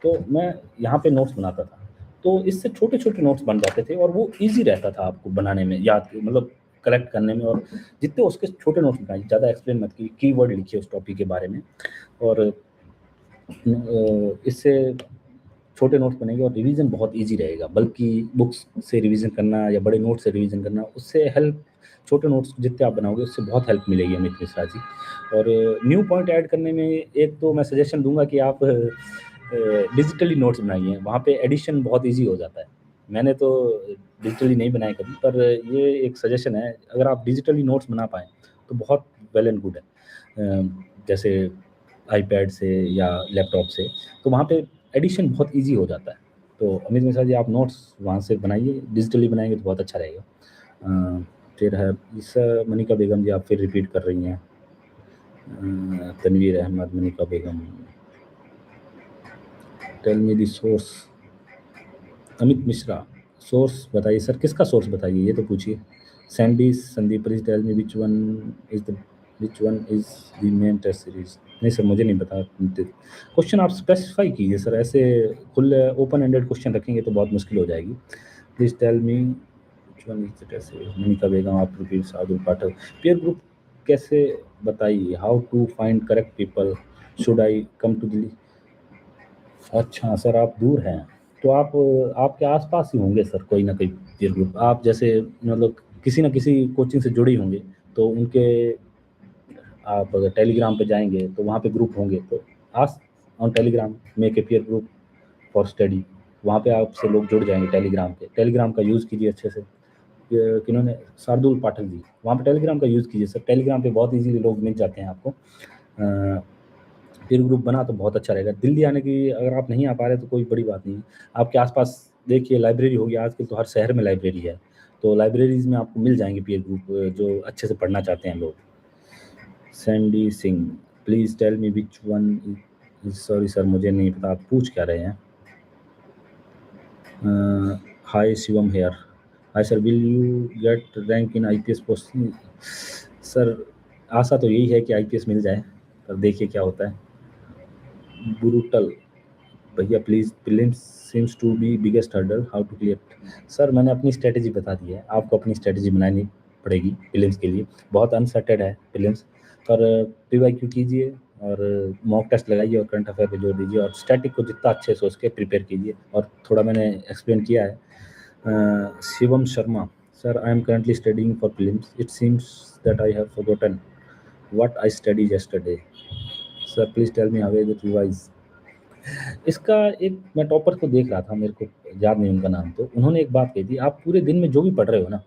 तो मैं यहाँ पे नोट्स बनाता था, तो इससे छोटे छोटे नोट्स बन जाते थे और वो इजी रहता था आपको बनाने में, याद मतलब कलेक्ट करने में। और जितने उसके छोटे नोट्स बनाइए, ज़्यादा एक्सप्लेन मत कीजिए, कीवर्ड लिखिए उस टॉपिक के बारे में, और इससे छोटे नोट्स बनेंगे और रिवीजन बहुत इजी रहेगा। बल्कि बुक्स से रिवीजन करना या बड़े नोट से रिवीजन करना, उससे हेल्प, छोटे नोट्स जितने आप बनाओगे उससे बहुत हेल्प मिलेगी अमित मिश्रा जी। और न्यू पॉइंट ऐड करने में एक तो मैं सजेशन दूंगा कि आप डिजिटली नोट्स बनाइए, वहाँ पे एडिशन बहुत इजी हो जाता है। मैंने तो डिजिटली नहीं बनाए कभी, पर ये एक सजेशन है, अगर आप डिजिटली नोट्स बना पाएँ तो बहुत वेल एंड गुड है। जैसे आईपैड से या लैपटॉप से, तो वहाँ पे एडिशन बहुत ईज़ी हो जाता है। तो अमित मिश्रा जी, आप नोट्स वहाँ से बनाइए, डिजिटली बनाएँगे तो बहुत अच्छा रहेगा। फिर है ईसा मनिका बेगम जी, आप फिर रिपीट कर रही हैं। Tanveer Ahmad, Manika Begum, tell me the source. Amit Mishra, source बताइए सर, किसका सोर्स बताइए, ये तो पूछिए। Sandy Sandeep, please tell me which one is the main test series. नहीं सर, मुझे नहीं पता। क्वेश्चन आप स्पेसिफाई कीजिए सर, ऐसे खुले ओपन एंडेड क्वेश्चन रखेंगे तो बहुत मुश्किल हो जाएगी। Please tell me which one is the test series. Manika Begum, आप repeat. Sadul Pathak, peer group कैसे बताइए, how to find correct people, should I come to Delhi. अच्छा सर, आप दूर हैं, तो आप आपके आसपास ही होंगे सर कोई ना कोई पीयर ग्रुप। आप जैसे मतलब किसी ना किसी कोचिंग से जुड़े ही होंगे, तो उनके आप अगर टेलीग्राम पे जाएंगे तो वहाँ पे ग्रुप होंगे, तो as on Telegram make a peer group for study, वहाँ पे आपसे लोग जुड़ जाएंगे टेलीग्राम पे। टेलीग्राम का यूज़ कीजिए अच्छे से। किन्होंने, शार्दुल पाठक जी, वहाँ पे टेलीग्राम का यूज़ कीजिए सर, टेलीग्राम पे बहुत इजीली लोग मिल जाते हैं आपको। पीयर ग्रुप बना तो बहुत अच्छा रहेगा। दिल्ली आने की अगर आप नहीं आ पा रहे तो कोई बड़ी बात नहीं है, आपके आसपास देखिए लाइब्रेरी होगी, आजकल तो हर शहर में लाइब्रेरी है, तो लाइब्रेरीज में आपको मिल जाएंगे पीयर ग्रुप जो अच्छे से पढ़ना चाहते हैं लोग। Sandy Singh, please tell me which one. Sorry sir, मुझे नहीं पता आप पूछ क्या रहे हैं। Hi Shivam here, hi sir, will you get rank in IPS post. Sir, आशा तो यही है कि आईपीएस मिल जाए, पर देखिए क्या होता है। ब्रूटल भैया, please, prelims seems to be biggest hurdle, how to clear. Sir, मैंने अपनी स्ट्रेटजी बता दी है, आपको अपनी स्ट्रेटजी बनानी पड़ेगी प्रीलिम्स के लिए। बहुत अनसर्टेड है प्रीलिम्स, पर पीवाईक्यू कीजिए और मॉक टेस्ट लगाइए और करंट अफेयर पे जोर दीजिए, और स्टैटिक को जितना अच्छे से उसके प्रिपेयर कीजिए। और थोड़ा मैंने एक्सप्लेन किया है। Shivam Sharma, sir, I am currently studying for prelims, it seems that I have forgotten what I study yesterday. Sir, please tell me how to revise. इसका एक, मैं टॉपर को देख रहा था, मेरे को याद नहीं उनका नाम, तो उन्होंने एक बात कही थी, आप पूरे दिन में जो भी पढ़ रहे हो ना,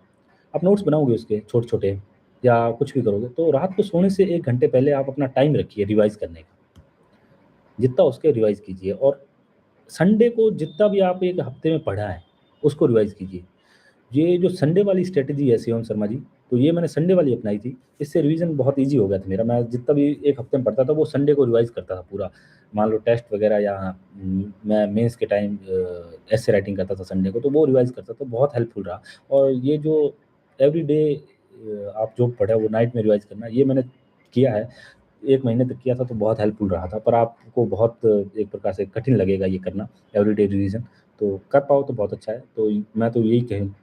आप नोट्स बनाओगे उसके छोटे छोटे या कुछ भी करोगे, तो रात को सोने से 1 घंटे पहले आप अपना टाइम रखिए रिवाइज करने का। जितना उसके रिवाइज़ कीजिए, और संडे को जितना भी आप एक हफ्ते में पढ़ा है, उसको रिवाइज़ कीजिए। ये जो संडे वाली स्ट्रैटेजी है शिवम शर्मा जी, तो ये मैंने संडे वाली अपनाई थी। इससे रिवीज़न बहुत ईज़ी हो गया था मेरा। मैं जितना भी एक हफ्ते में पढ़ता था, वो संडे को रिवाइज़ करता था पूरा। मान लो टेस्ट वगैरह या मैं मेंस के टाइम एसे राइटिंग करता था संडे को, तो वो रिवाइज़ करता था, बहुत हेल्पफुल रहा। और ये जो एवरीडे आप जो पढ़ा वो नाइट में रिवाइज़ करना, ये मैंने किया है। 1 महीने तक किया था, तो बहुत हेल्पफुल रहा था। पर आपको बहुत एक प्रकार से कठिन लगेगा ये करना, एवरीडे रिवीज़न। तो कर पाओ तो बहुत अच्छा है। तो मैं तो यही कहूँ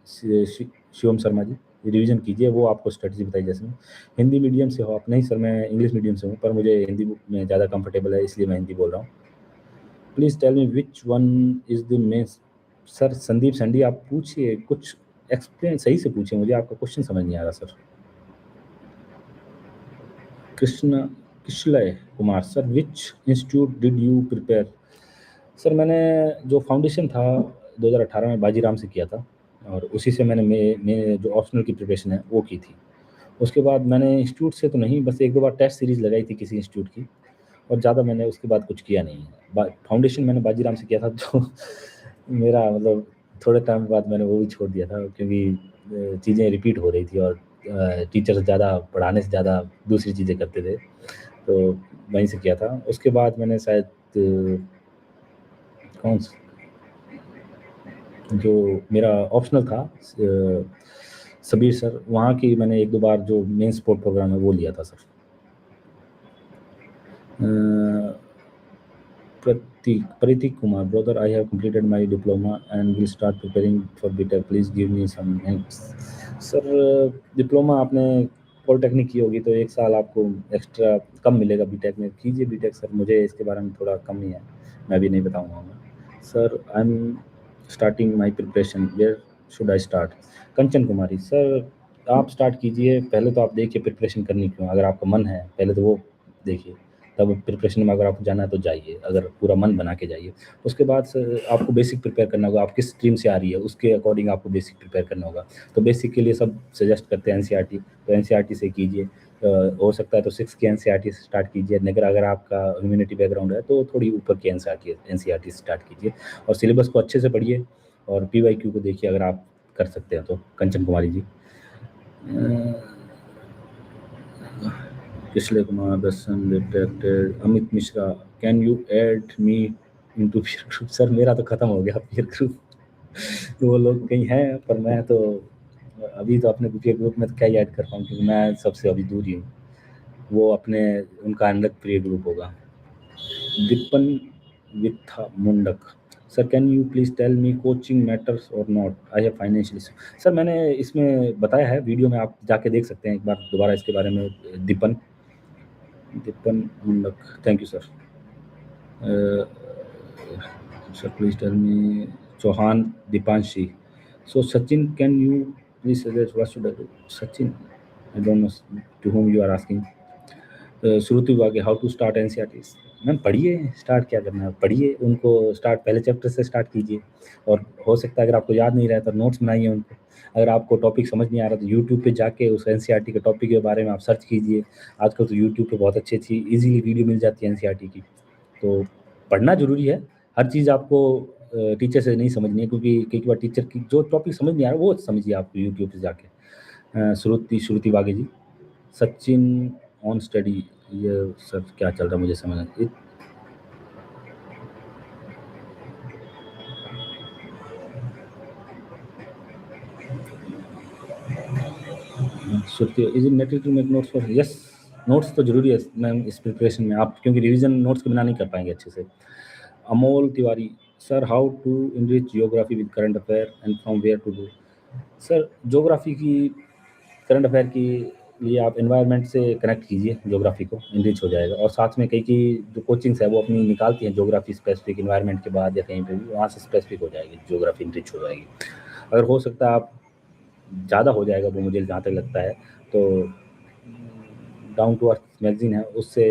शिवम शर्मा जी, रिवीजन कीजिए, वो आपको स्ट्रेटजी बताई जैसे। हिंदी मीडियम से हो आप? नहीं सर, मैं इंग्लिश मीडियम से हूँ, पर मुझे हिंदी में ज़्यादा कंफर्टेबल है, इसलिए मैं हिंदी बोल रहा हूँ। Please tell me which one is the main. Sir Sandeep Sandy, आप पूछिए कुछ, एक्सप्लेन सही से पूछिए, मुझे आपका क्वेश्चन समझ नहीं आ रहा sir. Krishna Krishnalay Kumar sir, which institute did you prepare? Sir मैंने जो फाउंडेशन था 2018 में बाजीराम से किया था, और उसी से मैंने जो ऑप्शनल की प्रिपरेशन है वो की थी। उसके बाद मैंने इंस्टीट्यूट से तो नहीं, बस 1-2 बार टेस्ट सीरीज़ लगाई थी किसी इंस्टीट्यूट की, और ज़्यादा मैंने उसके बाद कुछ किया नहीं है। फाउंडेशन मैंने बाजीराम से किया था, तो मेरा मतलब थोड़े टाइम बाद मैंने वो भी छोड़ दिया था, क्योंकि चीज़ें रिपीट हो रही थी, और टीचर ज़्यादा पढ़ाने से ज़्यादा दूसरी चीज़ें करते थे, तो वहीं से किया था। उसके बाद मैंने शायद कौन सा जो मेरा ऑप्शनल था, सबीर सर, वहाँ की मैंने 1-2 बार जो मेन स्पोर्ट प्रोग्राम है वो लिया था sir. Prateek Kumar, brother I have completed my diploma and will start preparing for BTech, please give me some hints. Sir diploma आपने पॉलिटेक्निक की होगी, तो 1 साल आपको एक्स्ट्रा कम मिलेगा बीटेक में, कीजिए बीटेक सर। मुझे इसके बारे में थोड़ा कम ही है, मैं भी नहीं बताऊँगा मैं। Sir I am starting my preparation, where should I start? Kanchan Kumari, sir आप स्टार्ट कीजिए, पहले तो आप देखिए प्रिपरेशन करनी क्यों, अगर आपका मन है पहले तो वो देखिए, तब प्रिपरेशन में अगर आपको जाना है तो जाइए, अगर पूरा मन बना के जाइए। उसके बाद सर आपको बेसिक प्रिपेयर करना होगा, आप किस स्ट्रीम से आ रही है उसके अकॉर्डिंग आपको बेसिक प्रिपेयर करना होगा। तो बेसिक के लिए सब सजेस्ट करते हैं एनसीईआरटी, तो एनसीईआरटी से कीजिए। हो सकता है तो 6 की एनसीईआरटी से स्टार्ट कीजिए, अगर अगर आपका ह्यूमैनिटी बैकग्राउंड है तो थोड़ी ऊपर की एनसीईआरटी से स्टार्ट कीजिए, और सिलेबस को अच्छे से पढ़िए, और पीवाईक्यू को देखिए अगर आप कर सकते हैं तो। कंचन कुमारी जी, पिछले Kumar Darshan detected, Amit Mishra, can you add me into peer group? Sir मेरा तो खत्म हो गया पीयर ग्रुप। वो लोग कहीं हैं, पर मैं तो अभी तो अपने पीयर ग्रुप में तो क्या ही ऐड कर पाऊँ, क्योंकि मैं सबसे अभी दूर ही हूँ। वो अपने उनका अलग पीयर ग्रुप होगा। Deepan Vitha Mundak, sir can you please tell me coaching matters और not, I have financial issue? Sir मैंने इसमें बताया है वीडियो में, आप जाके देख सकते हैं एक बार दोबारा इसके बारे में। Deepan Deepan Mundak, thank you sir. Sir please tell me, Chauhan Deepanshi, so Sachin can you please suggest what should I do? Sachin, I don't know to whom you are asking. Shruti Wage, how to start NCERT? Ma'am पढ़िए, स्टार्ट क्या करना है, पढ़िए उनको, स्टार्ट पहले चैप्टर से स्टार्ट कीजिए, और हो सकता है अगर आपको याद नहीं रहा तो नोट्स बनाइए उनको। अगर आपको टॉपिक समझ नहीं आ रहा तो यूट्यूब पे जाके उस एनसीईआरटी के टॉपिक के बारे में आप सर्च कीजिए। आजकल तो यूट्यूब पे बहुत अच्छी अच्छी ईजिली वीडियो मिल जाती है एनसीईआरटी की। तो पढ़ना ज़रूरी है, हर चीज़ आपको टीचर से नहीं समझनी है, क्योंकि कई बार टीचर की जो टॉपिक समझ नहीं आ रहा वो समझिए आप यूट्यूब पे जाके। श्रुति वागे जी, सचिन ऑन स्टडी, ये सर क्या चल रहा है मुझे समझ नहीं। Shruti, is it necessary to make notes for? Yes, notes तो जरूरी है मैम इस प्रिपरेशन में, आप क्योंकि रिवीजन नोट्स के बिना नहीं कर पाएंगे अच्छे से। Amol Tiwari, sir how to enrich geography with current affair and from where to do? Sir geography की, करंट अफेयर की लिए आप एनवायरनमेंट से कनेक्ट कीजिए, ज्योग्राफी को इनरिच हो जाएगा। और साथ में कई की जो कोचिंग्स है वो अपनी निकालती हैं ज्योग्राफी स्पेसिफिक, इन्वायरमेंट के बाद या कहीं पे भी, वहाँ से स्पेसिफिक हो जाएगी ज्योग्राफी, इनरिच हो जाएगी। अगर हो सकता है आप ज़्यादा हो जाएगा वो, मुझे जहाँ तक लगता है, तो डाउन टू अर्थ मैगजीन है उससे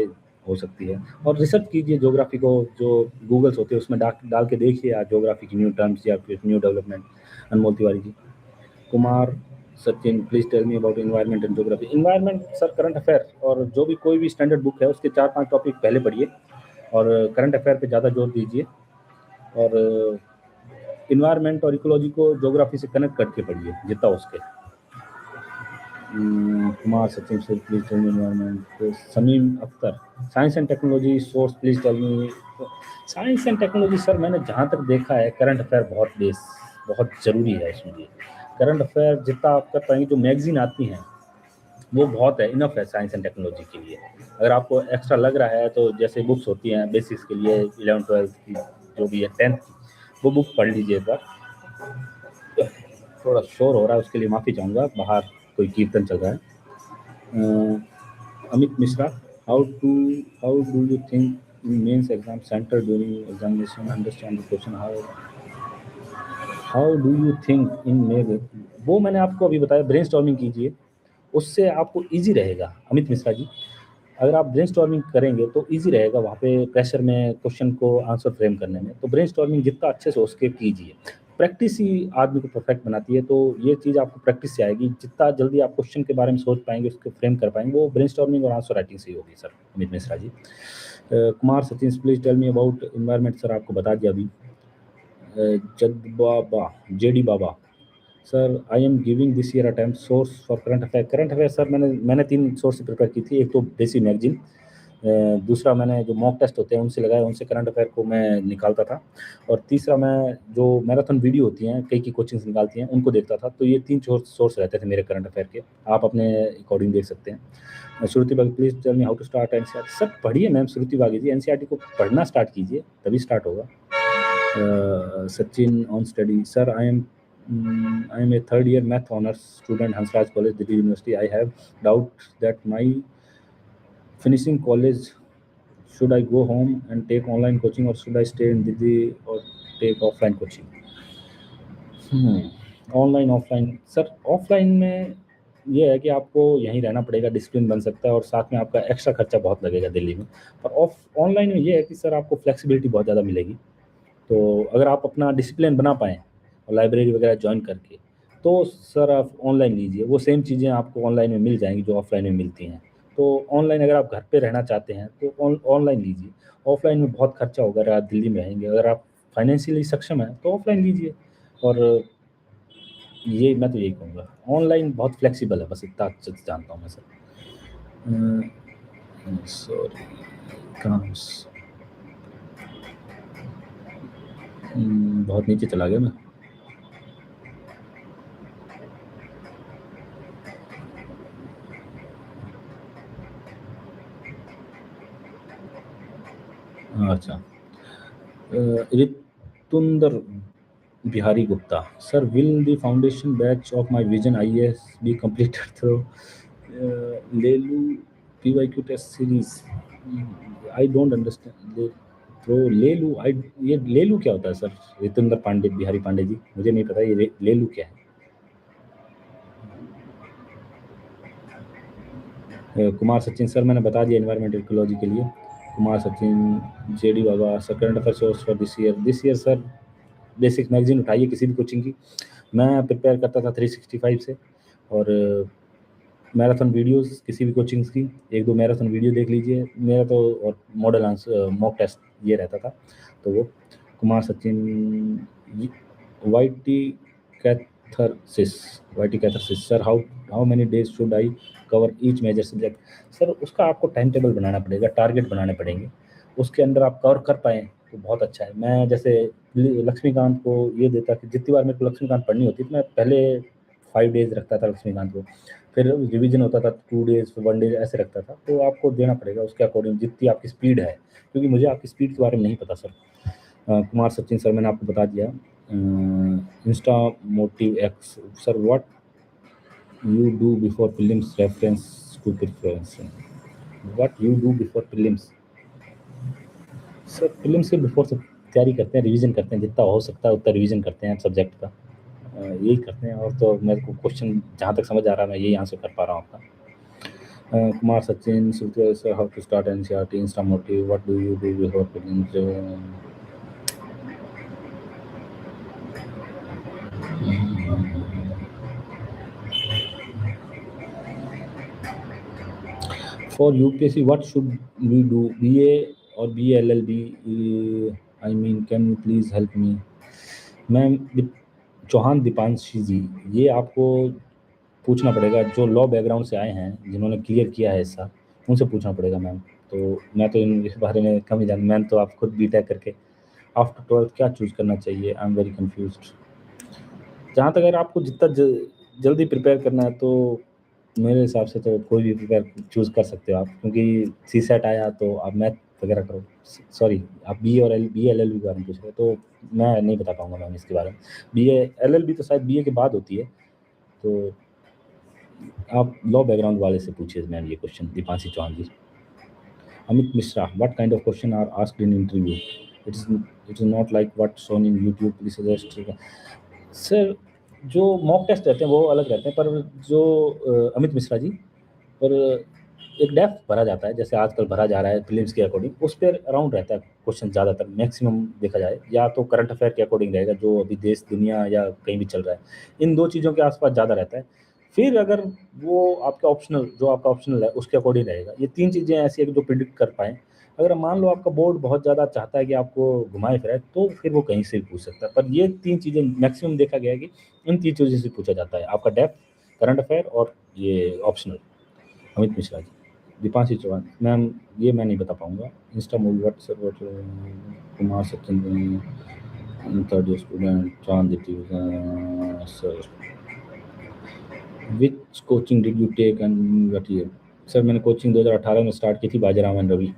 हो सकती है। और रिसर्च कीजिए ज्योग्राफी को, जो गूगल्स होते हैं उसमें डाल के देखिए आप ज्योग्राफी की न्यू टर्म्स या फिर new development. Anmol Tiwari ji, Kumar Sachin, please tell me about environment and geography. Environment sir current affair, और जो भी कोई भी स्टैंडर्ड बुक है उसके 4-5 टॉपिक पहले पढ़िए, और करंट अफेयर पे ज़्यादा जोर दीजिए और इन्वायरमेंट और इकोलॉजी को ज्योग्राफी से कनेक्ट करके पढ़िए जितना हो सके। Kumar Sachin sir please tell me environment. Samim Akhtar science and technology source please tell me. Science and technology sir मैंने जहाँ तक देखा है करंट अफेयर बहुत ज़रूरी है उसमें लिए। करंट अफेयर जितना आप कर पाएंगे, जो मैगजीन आती हैं वो बहुत है, इनफ है साइंस एंड टेक्नोलॉजी के लिए। अगर आपको एक्स्ट्रा लग रहा है तो जैसे बुक्स होती हैं बेसिक्स के लिए 11th-12th की जो भी है 10th की, वो बुक पढ़ लीजिए एक बार। थोड़ा शोर हो रहा है उसके लिए माफ़ी चाहूँगा, बाहर कोई कीर्तन चल रहा है। Amit Mishra, how do you think in mains exam centre during examination understand the question how do you think in main. वो मैंने आपको अभी बताया, ब्रेनस्टॉर्मिंग कीजिए, उससे आपको इजी रहेगा। अमित मिश्रा जी, अगर आप ब्रेनस्टॉर्मिंग करेंगे तो इजी रहेगा वहाँ पे प्रेशर में क्वेश्चन को आंसर फ्रेम करने में। तो ब्रेनस्टॉर्मिंग जितना अच्छे से उसके कीजिए। प्रैक्टिस ही आदमी को परफेक्ट बनाती है, तो ये चीज़ आपको प्रैक्टिस से आएगी। जितना जल्दी आप क्वेश्चन के बारे में सोच पाएंगे, उसको फ्रेम कर पाएंगे, वो ब्रेनस्टॉर्मिंग और आंसर राइटिंग से ही होगी sir. Amit Mishra ji. Kumar Sachin please tell me about environment. Sir आपको बता दिया अभी। JD Baba sir I am giving this year attempt source for current affair sir मैंने 3 सोर्स से प्रिपेयर की थी। एक तो देसी मैगजीन, दूसरा मैंने जो मॉक टेस्ट होते हैं उनसे लगाया, उनसे करंट अफेयर को मैं निकालता था, और तीसरा मैं जो मैराथन वीडियो होती हैं कई की कोचिंग्स निकालती हैं उनको देखता था। तो ये 3 सोर्स रहते थे मेरे करंट अफेयर के, आप अपने अकॉर्डिंग देख सकते हैं। Shruti Bagi please tell me how to start NCERT. सब पढ़िए मैम श्रुति बागी जी, एनसीईआरटी को पढ़ना स्टार्ट कीजिए तभी स्टार्ट होगा। Sachin on study. Sir, I am a third year math honors student, Hansraj College, Delhi University. I have doubt that my finishing college, should I go home and take online coaching or should I stay in Delhi or take offline coaching? Online offline sir, offline में ये है कि आपको यहीं रहना पड़ेगा, डिसिप्लिन बन सकता है और साथ में आपका एक्स्ट्रा खर्चा बहुत लगेगा दिल्ली में। और ऑनलाइन में ये है कि सर आपको फ्लेक्सिबिलिटी बहुत ज़्यादा मिलेगी। तो अगर आप अपना डिसिप्लिन बना पाएँ और लाइब्रेरी वगैरह जॉइन करके, तो सर आप ऑनलाइन लीजिए, वो सेम चीज़ें आपको ऑनलाइन में मिल जाएंगी जो ऑफलाइन में मिलती हैं। तो ऑनलाइन अगर आप घर पे रहना चाहते हैं तो ऑनलाइन लीजिए। ऑफलाइन में बहुत खर्चा होगा अगर आप दिल्ली में रहेंगे। अगर आप फाइनेंशियली सक्षम हैं तो ऑफलाइन लीजिए। और ये मैं तो यही कहूँगा, ऑनलाइन बहुत फ्लेक्सिबल है, बस इतना अच्छे से जानता हूँ मैं सर। सॉरी काम्स बहुत नीचे चला गया मैं। अच्छा, Ritundar Bihari Gupta sir, will the foundation batch of my Vision IAS be completed through लेलू PYQ test series? I don't understand through लेलू। ये लेलू क्या होता है सर? ऋतुंदर पांडे बिहारी पांडे जी, मुझे नहीं पता ये लेलू क्या है। कुमार सचिन सर मैंने बता दिया एनवायरमेंटल इकोलॉजी के लिए। Kumar Sachin JD Baba sir, current affair source for this year sir basic magazine उठाइए किसी भी कोचिंग की। मैं प्रिपेयर करता था 365 से, और मैराथन वीडियोस किसी भी कोचिंग्स की 1-2 मैराथन वीडियो देख लीजिए मेरा तो, और मॉडल आंसर मॉक टेस्ट ये रहता था। तो वो Kumar Sachin YT catharsis sir, how many days should I cover each major subject? Sir उसका आपको टाइम टेबल बनाना पड़ेगा, टारगेट बनाने पड़ेंगे, उसके अंदर आप कवर कर पाएँ तो बहुत अच्छा है। मैं जैसे लक्ष्मीकांत को ये देता कि जितनी बार मेरे को लक्ष्मीकांत पढ़नी होती तो मैं पहले 5 डेज रखता था लक्ष्मीकांत को, फिर रिवीजन होता था 2 डेज 1 डे ऐसे रखता था। तो आपको देना पड़ेगा उसके अकॉर्डिंग जितनी आपकी स्पीड है, क्योंकि मुझे आपकी स्पीड के बारे में नहीं पता सर। कुमार सचिन सर मैंने आपको बता दिया। Insta motive x sir, what you do before prelims reference to preparation? What you do before prelims? Sir prelims के बिफोर से तैयारी करते हैं, रिवीजन करते हैं, जितना हो सकता है उतना रिवीजन करते हैं सब्जेक्ट का, यही करते हैं। और तो मेरे को क्वेश्चन जहाँ तक समझ आ रहा है मैं यही आंसर कर पा रहा हूँ आपका। Kumar Sachin sir, how to start NCERT insta motive, what do you do before prelims? For UPSC, what should we do? BA और BA LLB, I mean can you please help me ma'am? Chauhan Deepanshi ji, ये आपको पूछना पड़ेगा जो लॉ बैकग्राउंड से आए हैं, जिन्होंने क्लियर किया है हिस्सा, उनसे पूछना पड़ेगा मैम। तो मैं तो इस बारे में कम ही मैम तो आप खुद बीटेक करके आफ्टर 12th क्या चूज़ करना चाहिए? I am very confused. जहाँ तक अगर आपको जितना जल्दी प्रिपेयर करना है तो मेरे हिसाब से तो कोई भी प्रिपेयर चूज़ कर सकते हो आप, क्योंकि CSAT आया तो आप मैथ वगैरह करो। सॉरी, आप BA LLB के बारे में पूछ रहे हो, तो मैं नहीं बता पाऊँगा मैम इसके बारे में। BA LLB तो शायद BA के बाद होती है, तो आप लॉ बैकग्राउंड वाले से पूछिए मैम ये question, Deepanshi Chauhan ji. Amit Mishra, what kind of question are asked in interview? It is not like what shown in YouTube, please suggest. Sir, जो मॉक टेस्ट रहते हैं वो अलग रहते हैं, पर जो अमित मिश्रा जी, पर एक डेप्थ भरा जाता है, जैसे आजकल भरा जा रहा है प्रीलिम्स के अकॉर्डिंग, उस पर अराउंड रहता है क्वेश्चन ज़्यादातर, मैक्सिमम देखा जाए, या तो करंट अफेयर के अकॉर्डिंग रहेगा जो अभी देश दुनिया या कहीं भी चल रहा है, इन दो चीज़ों के आसपास ज़्यादा रहता है। फिर अगर वो आपका ऑप्शनल, जो आपका ऑप्शनल है उसके अकॉर्डिंग रहेगा। ये तीन चीज़ें ऐसी है कि जो प्रिडिक्ट कर पाएँ। अगर मान लो आपका बोर्ड बहुत ज़्यादा चाहता है कि आपको घुमाए फिराए, तो फिर वो कहीं से भी पूछ सकता है, पर ये तीन चीज़ें मैक्सिमम देखा गया है कि इन तीन चीज़ों से पूछा जाता है, आपका डेप्थ, करंट अफेयर और ये ऑप्शनल। अमित मिश्रा जी। दीपांशी चौहान मैम, ये मैं नहीं बता पाऊँगा। Insta movie WhatsApp Kumar Sachin third year student Chauhan Deepti sir, which coaching did you take and what year? Sir, मैंने कोचिंग 2018 में स्टार्ट की थी, बाजीराव एंड रवि।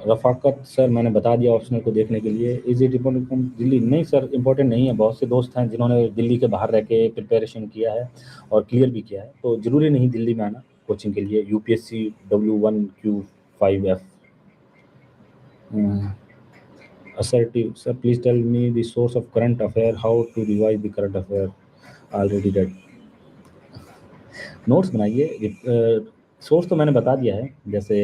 रफ़ाकत सर, मैंने बता दिया ऑप्शनल को देखने के लिए। Is it important from Delhi? नहीं सर, इम्पोर्टेंट नहीं है। बहुत से दोस्त हैं जिन्होंने दिल्ली के बाहर रह के प्रिपरेशन किया है और क्लियर भी किया है, तो ज़रूरी नहीं दिल्ली में आना कोचिंग के लिए। UPSC W1Q5F। assertive sir, please tell me the source of current affair, how to revise the current affair already read। Notes बनाइए। सोर्स तो मैंने बता दिया है, जैसे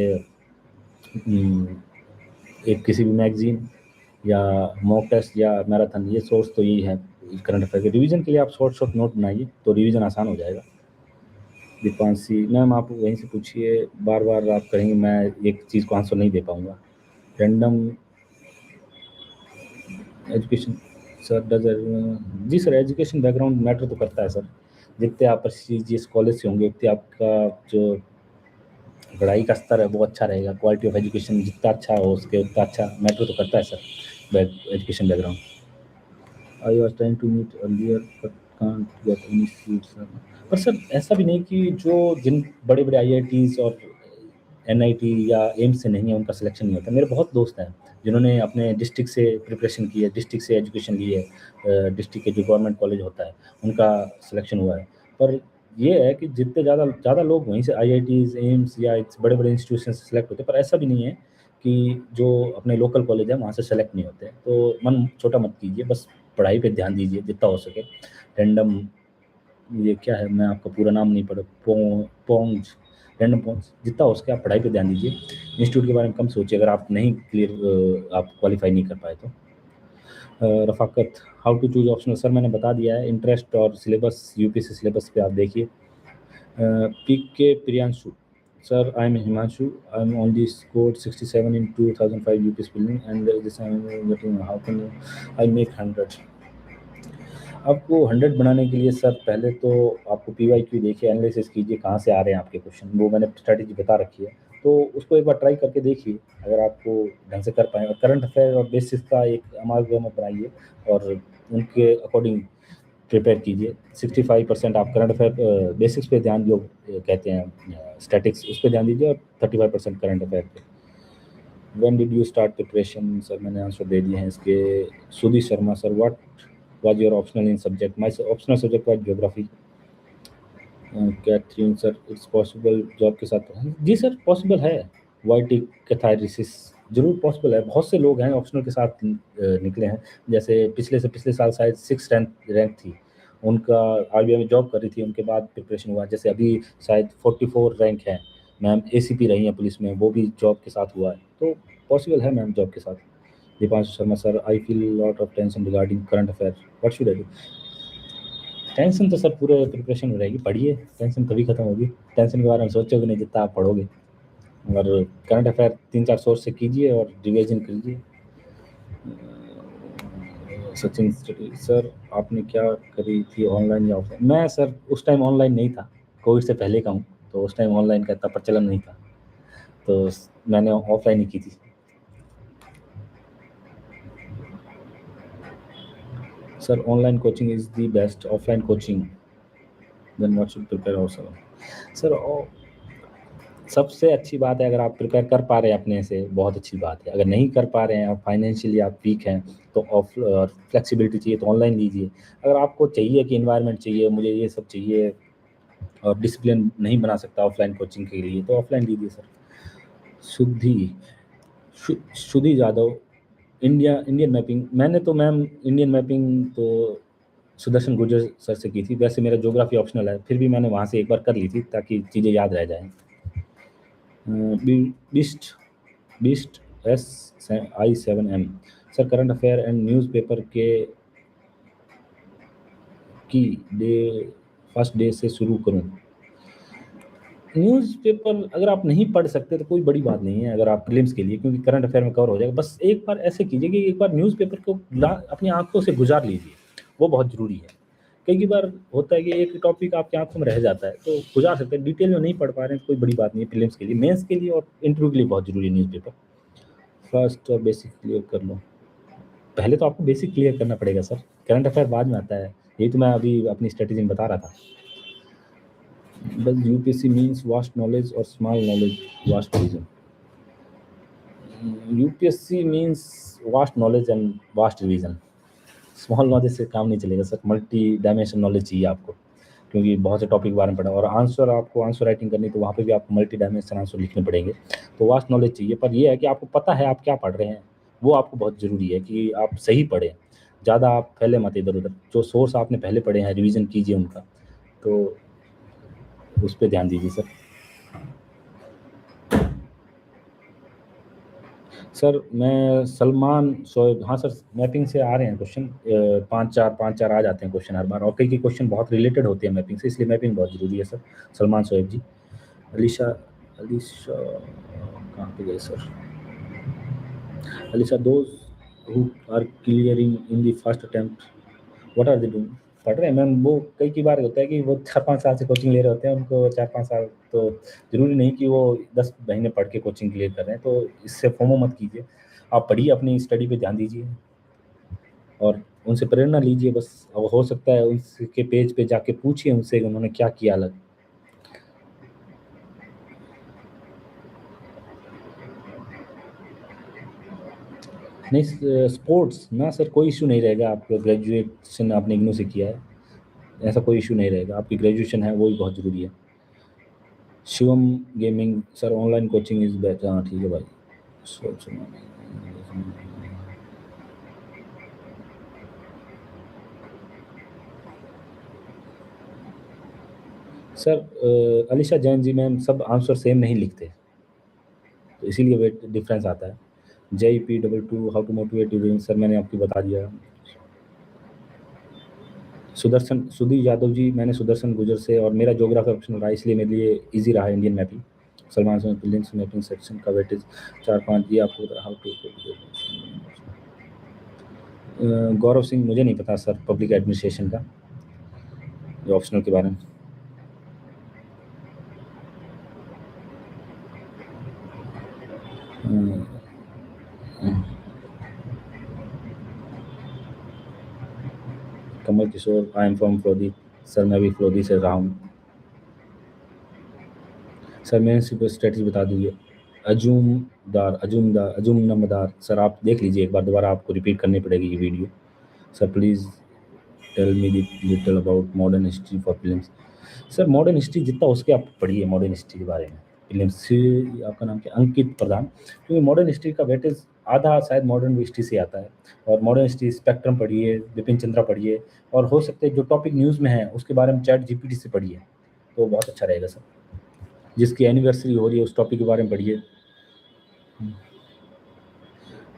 एक किसी भी मैगजीन या मॉक टेस्ट या मैराथन, ये सोर्स तो यही है करंट अफेयर के। रिवीजन के लिए आप शॉर्ट शॉर्ट नोट बनाइए तो रिवीजन आसान हो जाएगा। दीपांशी मैम, आप वहीं से पूछिए, बार बार आप कहेंगे, मैं एक चीज़ को आंसर नहीं दे पाऊँगा। रैंडम एजुकेशन सर, डज जी सर, एजुकेशन बैकग्राउंड मैटर तो करता है सर। जितने आप प्रेस्टीजियस कॉलेज से होंगे, उतने आपका जो पढ़ाई का स्तर है वो अच्छा रहेगा। क्वालिटी ऑफ एजुकेशन जितना अच्छा हो उसके उतना अच्छा मैटर तो करता है sir education background. I was trying to meet earlier but can't get any seat sir. पर सर, ऐसा भी नहीं कि जो जिन बड़े बड़े IITs और NIT या एम्स से नहीं है उनका सिलेक्शन नहीं होता। मेरे बहुत दोस्त हैं जिन्होंने अपने डिस्ट्रिक्ट से प्रिपरेशन की है, डिस्ट्रिक्ट से एजुकेशन ली है, डिस्ट्रिक्ट के जो गवर्नमेंट कॉलेज होता है उनका सिलेक्शन हुआ है। पर ये है कि जितने ज़्यादा ज़्यादा लोग वहीं से IITs, एम्स या बड़े बड़े इंस्टीट्यूशन से सेलेक्ट होते हैं, पर ऐसा भी नहीं है कि जो अपने लोकल कॉलेज है वहाँ से सेलेक्ट नहीं होते। तो मन छोटा मत कीजिए, बस पढ़ाई पे ध्यान दीजिए जितना हो सके। रैंडम, ये क्या है, मैं आपका पूरा नाम नहीं पढ़ा, पोंज, रैंडम पोंज, जितना हो सके आप पढ़ाई पे ध्यान दीजिए। इंस्टीट्यूट के बारे में कम सोचिए अगर आप नहीं क्लियर, आप क्वालिफाई नहीं कर पाए तो। Rafaqat, how to choose optional? Sir, मैंने बता दिया है, इंटरेस्ट और सिलेबस, UPSC सिलेबस पे आप देखिए। PK Priyanshu sir, I M Himanshu, I am only scored 67 in 2005 UPSC prelims and this I am getting, how can I make 100? आपको 100 बनाने के लिए सर पहले तो आपको PYQ देखिए, एनालिसिस कीजिए कहाँ से आ रहे हैं आपके क्वेश्चन, वो मैंने स्ट्रैटेजी बता रखी है, तो उसको एक बार ट्राई करके देखिए अगर आपको ढंग से कर पाएँ। और करंट अफेयर और बेसिस का एक अमालगम बनाइए और उनके अकॉर्डिंग प्रिपेयर कीजिए। 65% आप करंट अफेयर बेसिक्स पे ध्यान, जो कहते हैं स्टैटिक्स, उस पे ध्यान दीजिए, और 35% करंट अफेयर पे। When did you start preparation? Sir, मैंने आंसर दे दिए हैं इसके। Sudhir Sharma sir, what was your optional in subject? My optional subject was geography. Catherine sir, it's possible job के साथ? जी सर, पॉसिबल है। वाइटी कैथाइरिसिस जरूर पॉसिबल है। बहुत से लोग हैं ऑप्शनल के साथ निकले हैं, जैसे पिछले से पिछले साल शायद 6 रैंक थी उनका, RBI में जॉब कर रही थी, उनके बाद प्रिपरेशन हुआ। जैसे अभी शायद 44 रैंक है मैम, ACP रही हैं पुलिस में, वो भी जॉब के साथ हुआ है, तो पॉसिबल है मैम जॉब के साथ। Deepanshu Sharma sir, I feel lot of tension regarding current affair, what should I do? Tension तो सर पूरे प्रिपरेशन में रहेगी, पढ़िए, टेंशन कभी खत्म होगी? टेंशन के बारे में सोचोगे नहीं जितना आप पढ़ोगे। और करंट अफेयर 3-4 सोर्स से कीजिए और रिविजन कीजिए। सचिन सर, आपने क्या करी थी, ऑनलाइन या ऑफलाइन? मैं सर उस टाइम ऑनलाइन नहीं था, कोविड से पहले का हूँ, तो उस टाइम ऑनलाइन का इतना प्रचलन नहीं था, तो मैंने ऑफलाइन ही की थी। Sir online coaching is the best, offline coaching then what should prepare ourself? Sir सबसे अच्छी बात है अगर आप प्रिपेयर कर पा रहे हैं अपने से, बहुत अच्छी बात है। अगर नहीं कर पा रहे हैं, आप फाइनेंशियली आप वीक हैं, तो ऑफ फ्लेक्सिबिलिटी चाहिए तो ऑनलाइन लीजिए। अगर आपको चाहिए कि इन्वायरमेंट चाहिए, मुझे ये सब चाहिए और डिसिप्लिन नहीं बना सकता ऑफलाइन कोचिंग के लिए, तो ऑफलाइन लीजिए सर। शुद्धि यादव, इंडियन मैपिंग, मैंने तो मैम इंडियन मैपिंग तो सुदर्शन गुर्जर सर से की थी। वैसे मेरा ज्योग्राफी ऑप्शनल है, फिर भी मैंने वहाँ से एक बार कर ली थी ताकि चीज़ें याद रह जाएं। Beast SI7M, sir current affair and newspaper के की डे फर्स्ट डे से शुरू करूं? न्यूज़पेपर अगर आप नहीं पढ़ सकते तो कोई बड़ी बात नहीं है, अगर आप प्रीलिम्स के लिए, क्योंकि करंट अफेयर में कवर हो जाएगा। बस एक बार ऐसे कीजिए कि एक बार न्यूज़पेपर को अपनी आंखों से गुजार लीजिए, वो बहुत ज़रूरी है। कई बार होता है कि एक टॉपिक आपकी आंखों में रह जाता है, तो गुजार सकते हैं। डिटेल में नहीं पढ़ पा रहे हैं, कोई बड़ी बात नहीं है। प्रीलिम्स के लिए, मेंस के लिए और इंटरव्यू के लिए बहुत ज़रूरी है न्यूज़पेपर। फर्स्ट बेसिक क्लियर कर लो, पहले तो आपको बेसिक क्लियर करना पड़ेगा सर, करंट अफेयर बाद में आता है। यही तो मैं अभी अपनी स्ट्रेटेजी में बता रहा था। बस यूपीएससी मीन्स वास्ट नॉलेज और small knowledge vast region? UPSC means vast knowledge and vast revision. Small knowledge से काम नहीं चलेगा सर, मल्टी डायमेंशन नॉलेज चाहिए आपको, क्योंकि बहुत से टॉपिक के बारे में पढ़ा, और आंसर आपको आंसर राइटिंग करनी तो वहाँ पे भी आपको मल्टी डायमेंशन आंसर लिखने पड़ेंगे। तो वास्ट नॉलेज चाहिए, पर ये है कि आपको पता है आप क्या पढ़ रहे हैं, वो आपको बहुत ज़रूरी है कि आप सही पढ़ें। ज़्यादा आप फैले मत इधर उधर, जो सोर्स आपने पहले पढ़े हैं रिवीजन कीजिए उनका, तो उस पर ध्यान दीजिए सर। सर मैं सलमान शोएब, हाँ सर मैपिंग से आ रहे हैं क्वेश्चन, 5-4 आ जाते हैं क्वेश्चन हर बार, और कई क्वेश्चन बहुत रिलेटेड होते हैं मैपिंग से, इसलिए मैपिंग बहुत ज़रूरी है सर। सलमान शोएब जी। अलीशा कहाँ पे गए sir? Alisha, those who are clearing in the first attempt what are they doing? पढ़ रहे हैं मैम। वो कई बार होता है कि वो 4-5 साल से कोचिंग ले रहे होते हैं, उनको 4-5 साल, तो ज़रूरी नहीं कि वो 10 महीने पढ़ के कोचिंग क्लियर कर रहे हैं, तो इससे फोमो मत कीजिए। आप पढ़िए, अपनी स्टडी पे ध्यान दीजिए और उनसे प्रेरणा लीजिए बस। अब हो सकता है उनके पेज पे जाके पूछिए उनसे कि उन्होंने क्या किया अलग। नहीं स्पोर्ट्स ना सर, कोई इशू नहीं रहेगा। आपका ग्रेजुएशन आपने इग्नू से किया है, ऐसा कोई इशू नहीं रहेगा। आपकी ग्रेजुएशन है वो ही बहुत ज़रूरी है। Shivam gaming, sir online coaching is better? हाँ ठीक है भाई। सर अलीशा जैन जी, मैम सब आंसर सेम नहीं लिखते, तो इसीलिए वेट डिफरेंस आता है। JP22 how to motivate during, sir मैंने आपको बता दिया। सुधीर यादव जी, मैंने सुदर्शन गुजर से, और मेरा ज्योग्राफी ऑप्शनल रहा, इसलिए मेरे लिए इजी रहा इंडियन मैपिंग। सलमान से प्रीलिम्स मैपिंग सेक्शन का वेटेज 4-5 दिया आपको। हाउ टू गौरव सिंह, मुझे नहीं पता सर पब्लिक एडमिनिस्ट्रेशन का ऑप्शनल के बारे में। Kamal Kishore, I am from फ्लोदी, sir मैं भी फ्लोदी से रहा हूँ। सर मैंने सिर्फ स्ट्रेटजी बता दी है। अजूम नमदार, सर आप देख लीजिए एक बार, दोबारा आपको रिपीट करनी पड़ेगी ये video. Sir please tell me little about modern history for films. Sir modern history जितना उसके आप पढ़िए मॉडर्न हिस्ट्री के बारे में। फिल्म्स से आपका नाम क्या? अंकित प्रधान। क्योंकि मॉडर्न हिस्ट्री का वेटेज आधा शायद मॉडर्न हिस्ट्री से आता है, और मॉडर्न हिस्ट्री स्पेक्ट्रम पढ़िए, बिपिन चंद्रा पढ़िए, और हो सकता है जो टॉपिक न्यूज़ में है उसके बारे में ChatGPT से पढ़िए, तो बहुत अच्छा रहेगा सर। जिसकी एनिवर्सरी हो रही है उस टॉपिक के बारे में पढ़िए।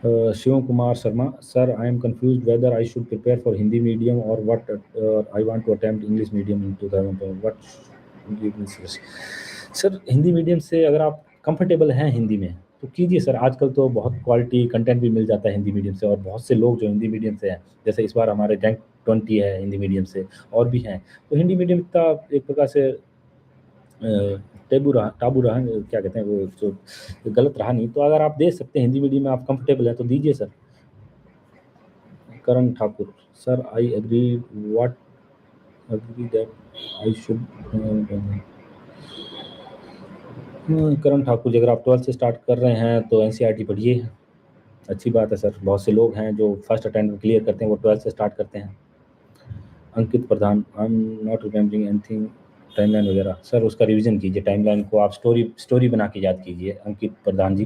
Shivam Kumar Sharma, sir, I am confused whether I should prepare for Hindi medium or what. I want to attempt English medium in 2012. What should give me suggest? Sir Hindi medium से अगर आप कंफर्टेबल हैं हिंदी में तो कीजिए सर। आजकल तो बहुत क्वालिटी कंटेंट भी मिल जाता है हिंदी मीडियम से, और बहुत से लोग जो हिंदी मीडियम से हैं, जैसे इस बार हमारे रैंक 20 है हिंदी मीडियम से, और भी हैं। तो हिंदी मीडियम इतना एक प्रकार से टाबू रहा, क्या कहते हैं वो, जो गलत रहा नहीं। तो अगर आप दे सकते हैं हिंदी मीडियम में, आप कंफर्टेबल हैं तो दीजिए sir. Karan Thakur, sir I agree that I should. Karan Thakur ji, अगर आप 12th से स्टार्ट कर रहे हैं तो एनसीईआरटी पढ़िए, अच्छी बात है सर। बहुत से लोग हैं जो फर्स्ट अटेम्प्ट में क्लियर करते हैं, वो 12th से स्टार्ट करते हैं। Ankit Pradhan, I am not remembering anything, timeline वगैरह। सर उसका रिवीजन कीजिए, टाइमलाइन को आप स्टोरी बना के याद कीजिए अंकित प्रधान जी।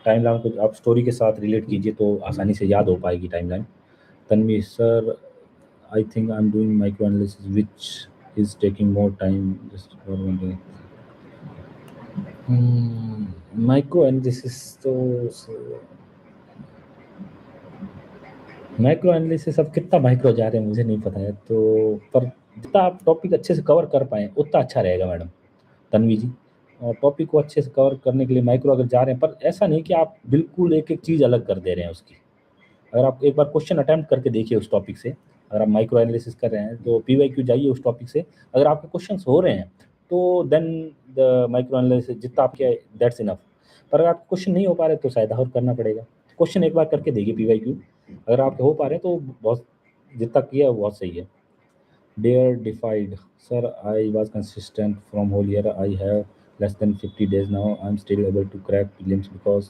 टाइमलाइन को आप स्टोरी के साथ रिलेट कीजिए तो आसानी से याद हो पाएगी timeline. Tanvi, sir I think I am doing micro analysis which is taking more time just for one day. Micro analysis तो माइक्रो एनालिसिस अब कितना माइक्रो जा रहे हैं मुझे नहीं पता है, तो पर जितना आप टॉपिक अच्छे से कवर कर पाएँ उतना अच्छा रहेगा मैडम तन्वी जी। और टॉपिक को अच्छे से कवर करने के लिए माइक्रो अगर जा रहे हैं, पर ऐसा नहीं कि आप बिल्कुल एक-एक चीज़ अलग कर दे रहे हैं उसकी। अगर आप एक बार क्वेश्चन अटेम्प्ट करके देखिए उस टॉपिक से, अगर आप माइक्रो एनालिसिस कर रहे हैं तो पीवाईक्यू जाइए उस टॉपिक से, अगर आपके क्वेश्चन्स हो रहे हैं तो देन द माइक्रो एनालिसिस जितना आपके दैट्स इनफ। पर अगर आपके क्वेश्चन नहीं हो पा रहे तो शायद और करना पड़ेगा। क्वेश्चन एक बार करके देखिए पीवाईक्यू, अगर आपके हो पा रहे हैं तो बहुत, जितना किया है वो बहुत सही है। Dear defied, sir, I was consistent from whole year. I have less than 50 days now. I'm still able to crack prelims because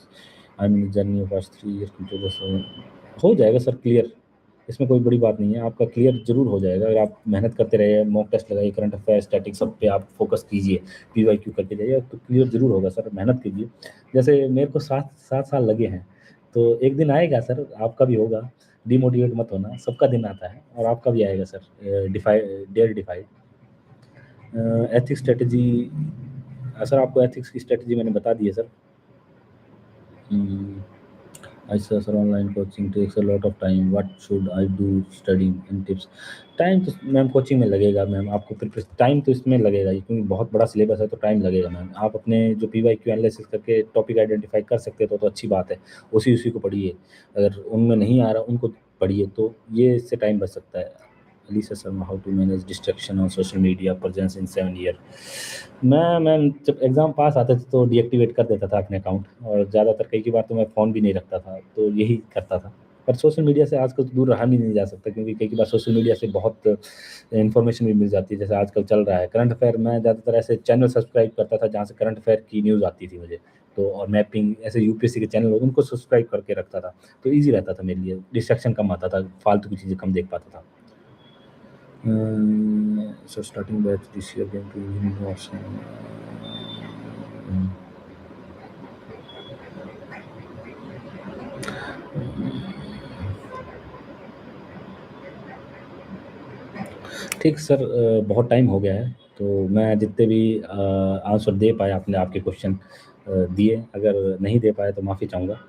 I'm in the journey of past 3 years. हो जाएगा सर क्लियर, इसमें कोई बड़ी बात नहीं है, आपका क्लियर जरूर हो जाएगा अगर आप मेहनत करते रहे, मॉक टेस्ट लगाइए, करंट अफेयर, स्टैटिक, सब पे आप फोकस कीजिए, पीवाईक्यू करके जाइए तो क्लियर जरूर होगा सर। मेहनत कीजिए, जैसे मेरे को 7 साल लगे हैं, तो एक दिन आएगा सर आपका भी होगा। डिमोटिवेट मत होना, सबका दिन आता है और आपका भी आएगा sir. Dare डिफाइड। Ethics strategy, sir आपको एथिक्स की स्ट्रेटजी मैंने बता दी है sir. I saw sir online coaching takes a lot of time. What should I do studying and tips? Time तो मैम कोचिंग में लगेगा मैम, आपको टाइम तो इसमें लगेगा ही, क्योंकि बहुत बड़ा सिलेबस है तो टाइम लगेगा मैम। आप अपने जो पीवाईक्यू एनालिसिस करके टॉपिक आइडेंटिफाई कर सकते हो तो अच्छी बात है, उसी को पढ़िए। अगर उनमें नहीं आ रहा उनको पढ़िए, तो ये इससे टाइम बच सकता है। Alisha Sharma, how to manage distraction on social media presence in 7 year. मैं मैम जब एग्ज़ाम पास आते थे तो डीएक्टिवेट कर देता था अपने अकाउंट, और ज़्यादातर कई बार तो मैं फ़ोन भी नहीं रखता था, तो यही करता था। पर सोशल मीडिया से आजकल तो दूर रहा भी नहीं जा सकता, क्योंकि कई बार सोशल मीडिया से बहुत इन्फॉर्मेशन भी मिल जाती है। जैसे आजकल चल रहा है करंट अफेयर, मैं ज़्यादातर ऐसे चैनल सब्सक्राइब करता था जहाँ से करंट अफेयर की न्यूज़ आती थी मुझे, तो और मैपिंग ऐसे यूपीएससी के चैनल उनको सब्सक्राइब करके रखता था, तो ईज़ी रहता था मेरे लिए, डिस्ट्रैक्शन कम आता था, फालतू की चीज़ें कम देख पाता था। So starting batch this year going to evening option. ठीक सर, बहुत टाइम हो गया है, तो मैं जितने भी आंसर दे पाया अपने आपके क्वेश्चन दिए, अगर नहीं दे पाया तो माफ़ी चाहूँगा।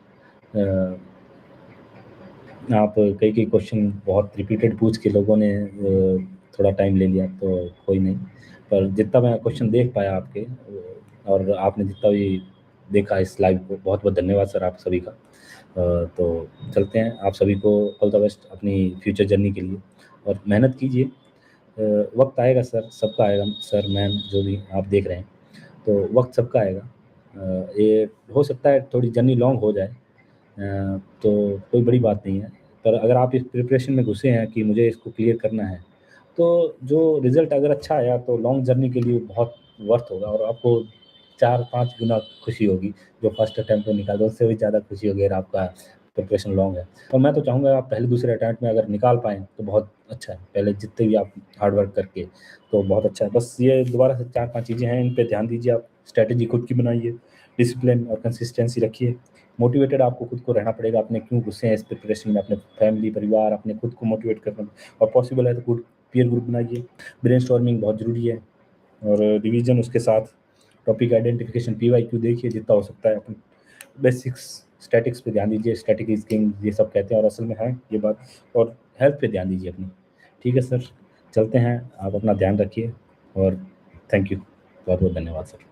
आप कई क्वेश्चन बहुत रिपीटेड पूछ के लोगों ने थोड़ा टाइम ले लिया, तो कोई नहीं, पर जितना मैं क्वेश्चन देख पाया आपके, और आपने जितना भी देखा इस लाइव को, बहुत बहुत धन्यवाद सर आप सभी का। तो चलते हैं, आप सभी को ऑल द बेस्ट अपनी फ्यूचर जर्नी के लिए, और मेहनत कीजिए। वक्त आएगा सर, सबका आएगा सर मैम, जो भी आप देख रहे हैं, तो वक्त सबका आएगा। ये हो सकता है थोड़ी जर्नी लॉन्ग हो जाए, तो कोई बड़ी बात नहीं है, पर अगर आप इस प्रिपरेशन में घुसे हैं कि मुझे इसको क्लियर करना है, तो जो रिज़ल्ट अगर अच्छा आया तो लॉन्ग जर्नी के लिए बहुत वर्थ होगा, और आपको 4-5 गुना खुशी होगी। जो फर्स्ट अटेम्प्ट में निकाल दो उससे भी ज़्यादा खुशी होगी अगर आपका प्रिपरेशन लॉन्ग है। और मैं तो चाहूँगा आप पहले दूसरे अटेम्प्ट में अगर निकाल पाएँ तो बहुत अच्छा है, पहले जितने भी आप हार्ड वर्क करके, तो बहुत अच्छा है। बस ये दोबारा से 4-5 चीज़ें हैं, इन पे ध्यान दीजिए आप। स्ट्रैटेजी खुद की बनाइए, डिसिप्लिन और कंसिस्टेंसी रखिए, मोटिवेटेड आपको खुद को रहना पड़ेगा। अपने क्यों गुस्से हैं इस प्रिपरेशन में, अपने फैमिली, परिवार, अपने खुद को मोटिवेट करना, और पॉसिबल है तो गुड पीयर ग्रुप बनाइए। ब्रेनस्टॉर्मिंग बहुत ज़रूरी है, और रिवीजन उसके साथ, टॉपिक आइडेंटिफिकेशन, पीवाईक्यू देखिए जितना हो सकता है, अपन बेसिक्स स्टैटिक्स पे ध्यान दीजिए, स्टैटिक इज किंग ये सब कहते हैं और असल में है ये बात। और हेल्थ पे ध्यान दीजिए अपनी। ठीक है सर, चलते हैं, आप अपना ध्यान रखिए और थैंक यू, बहुत बहुत धन्यवाद सर।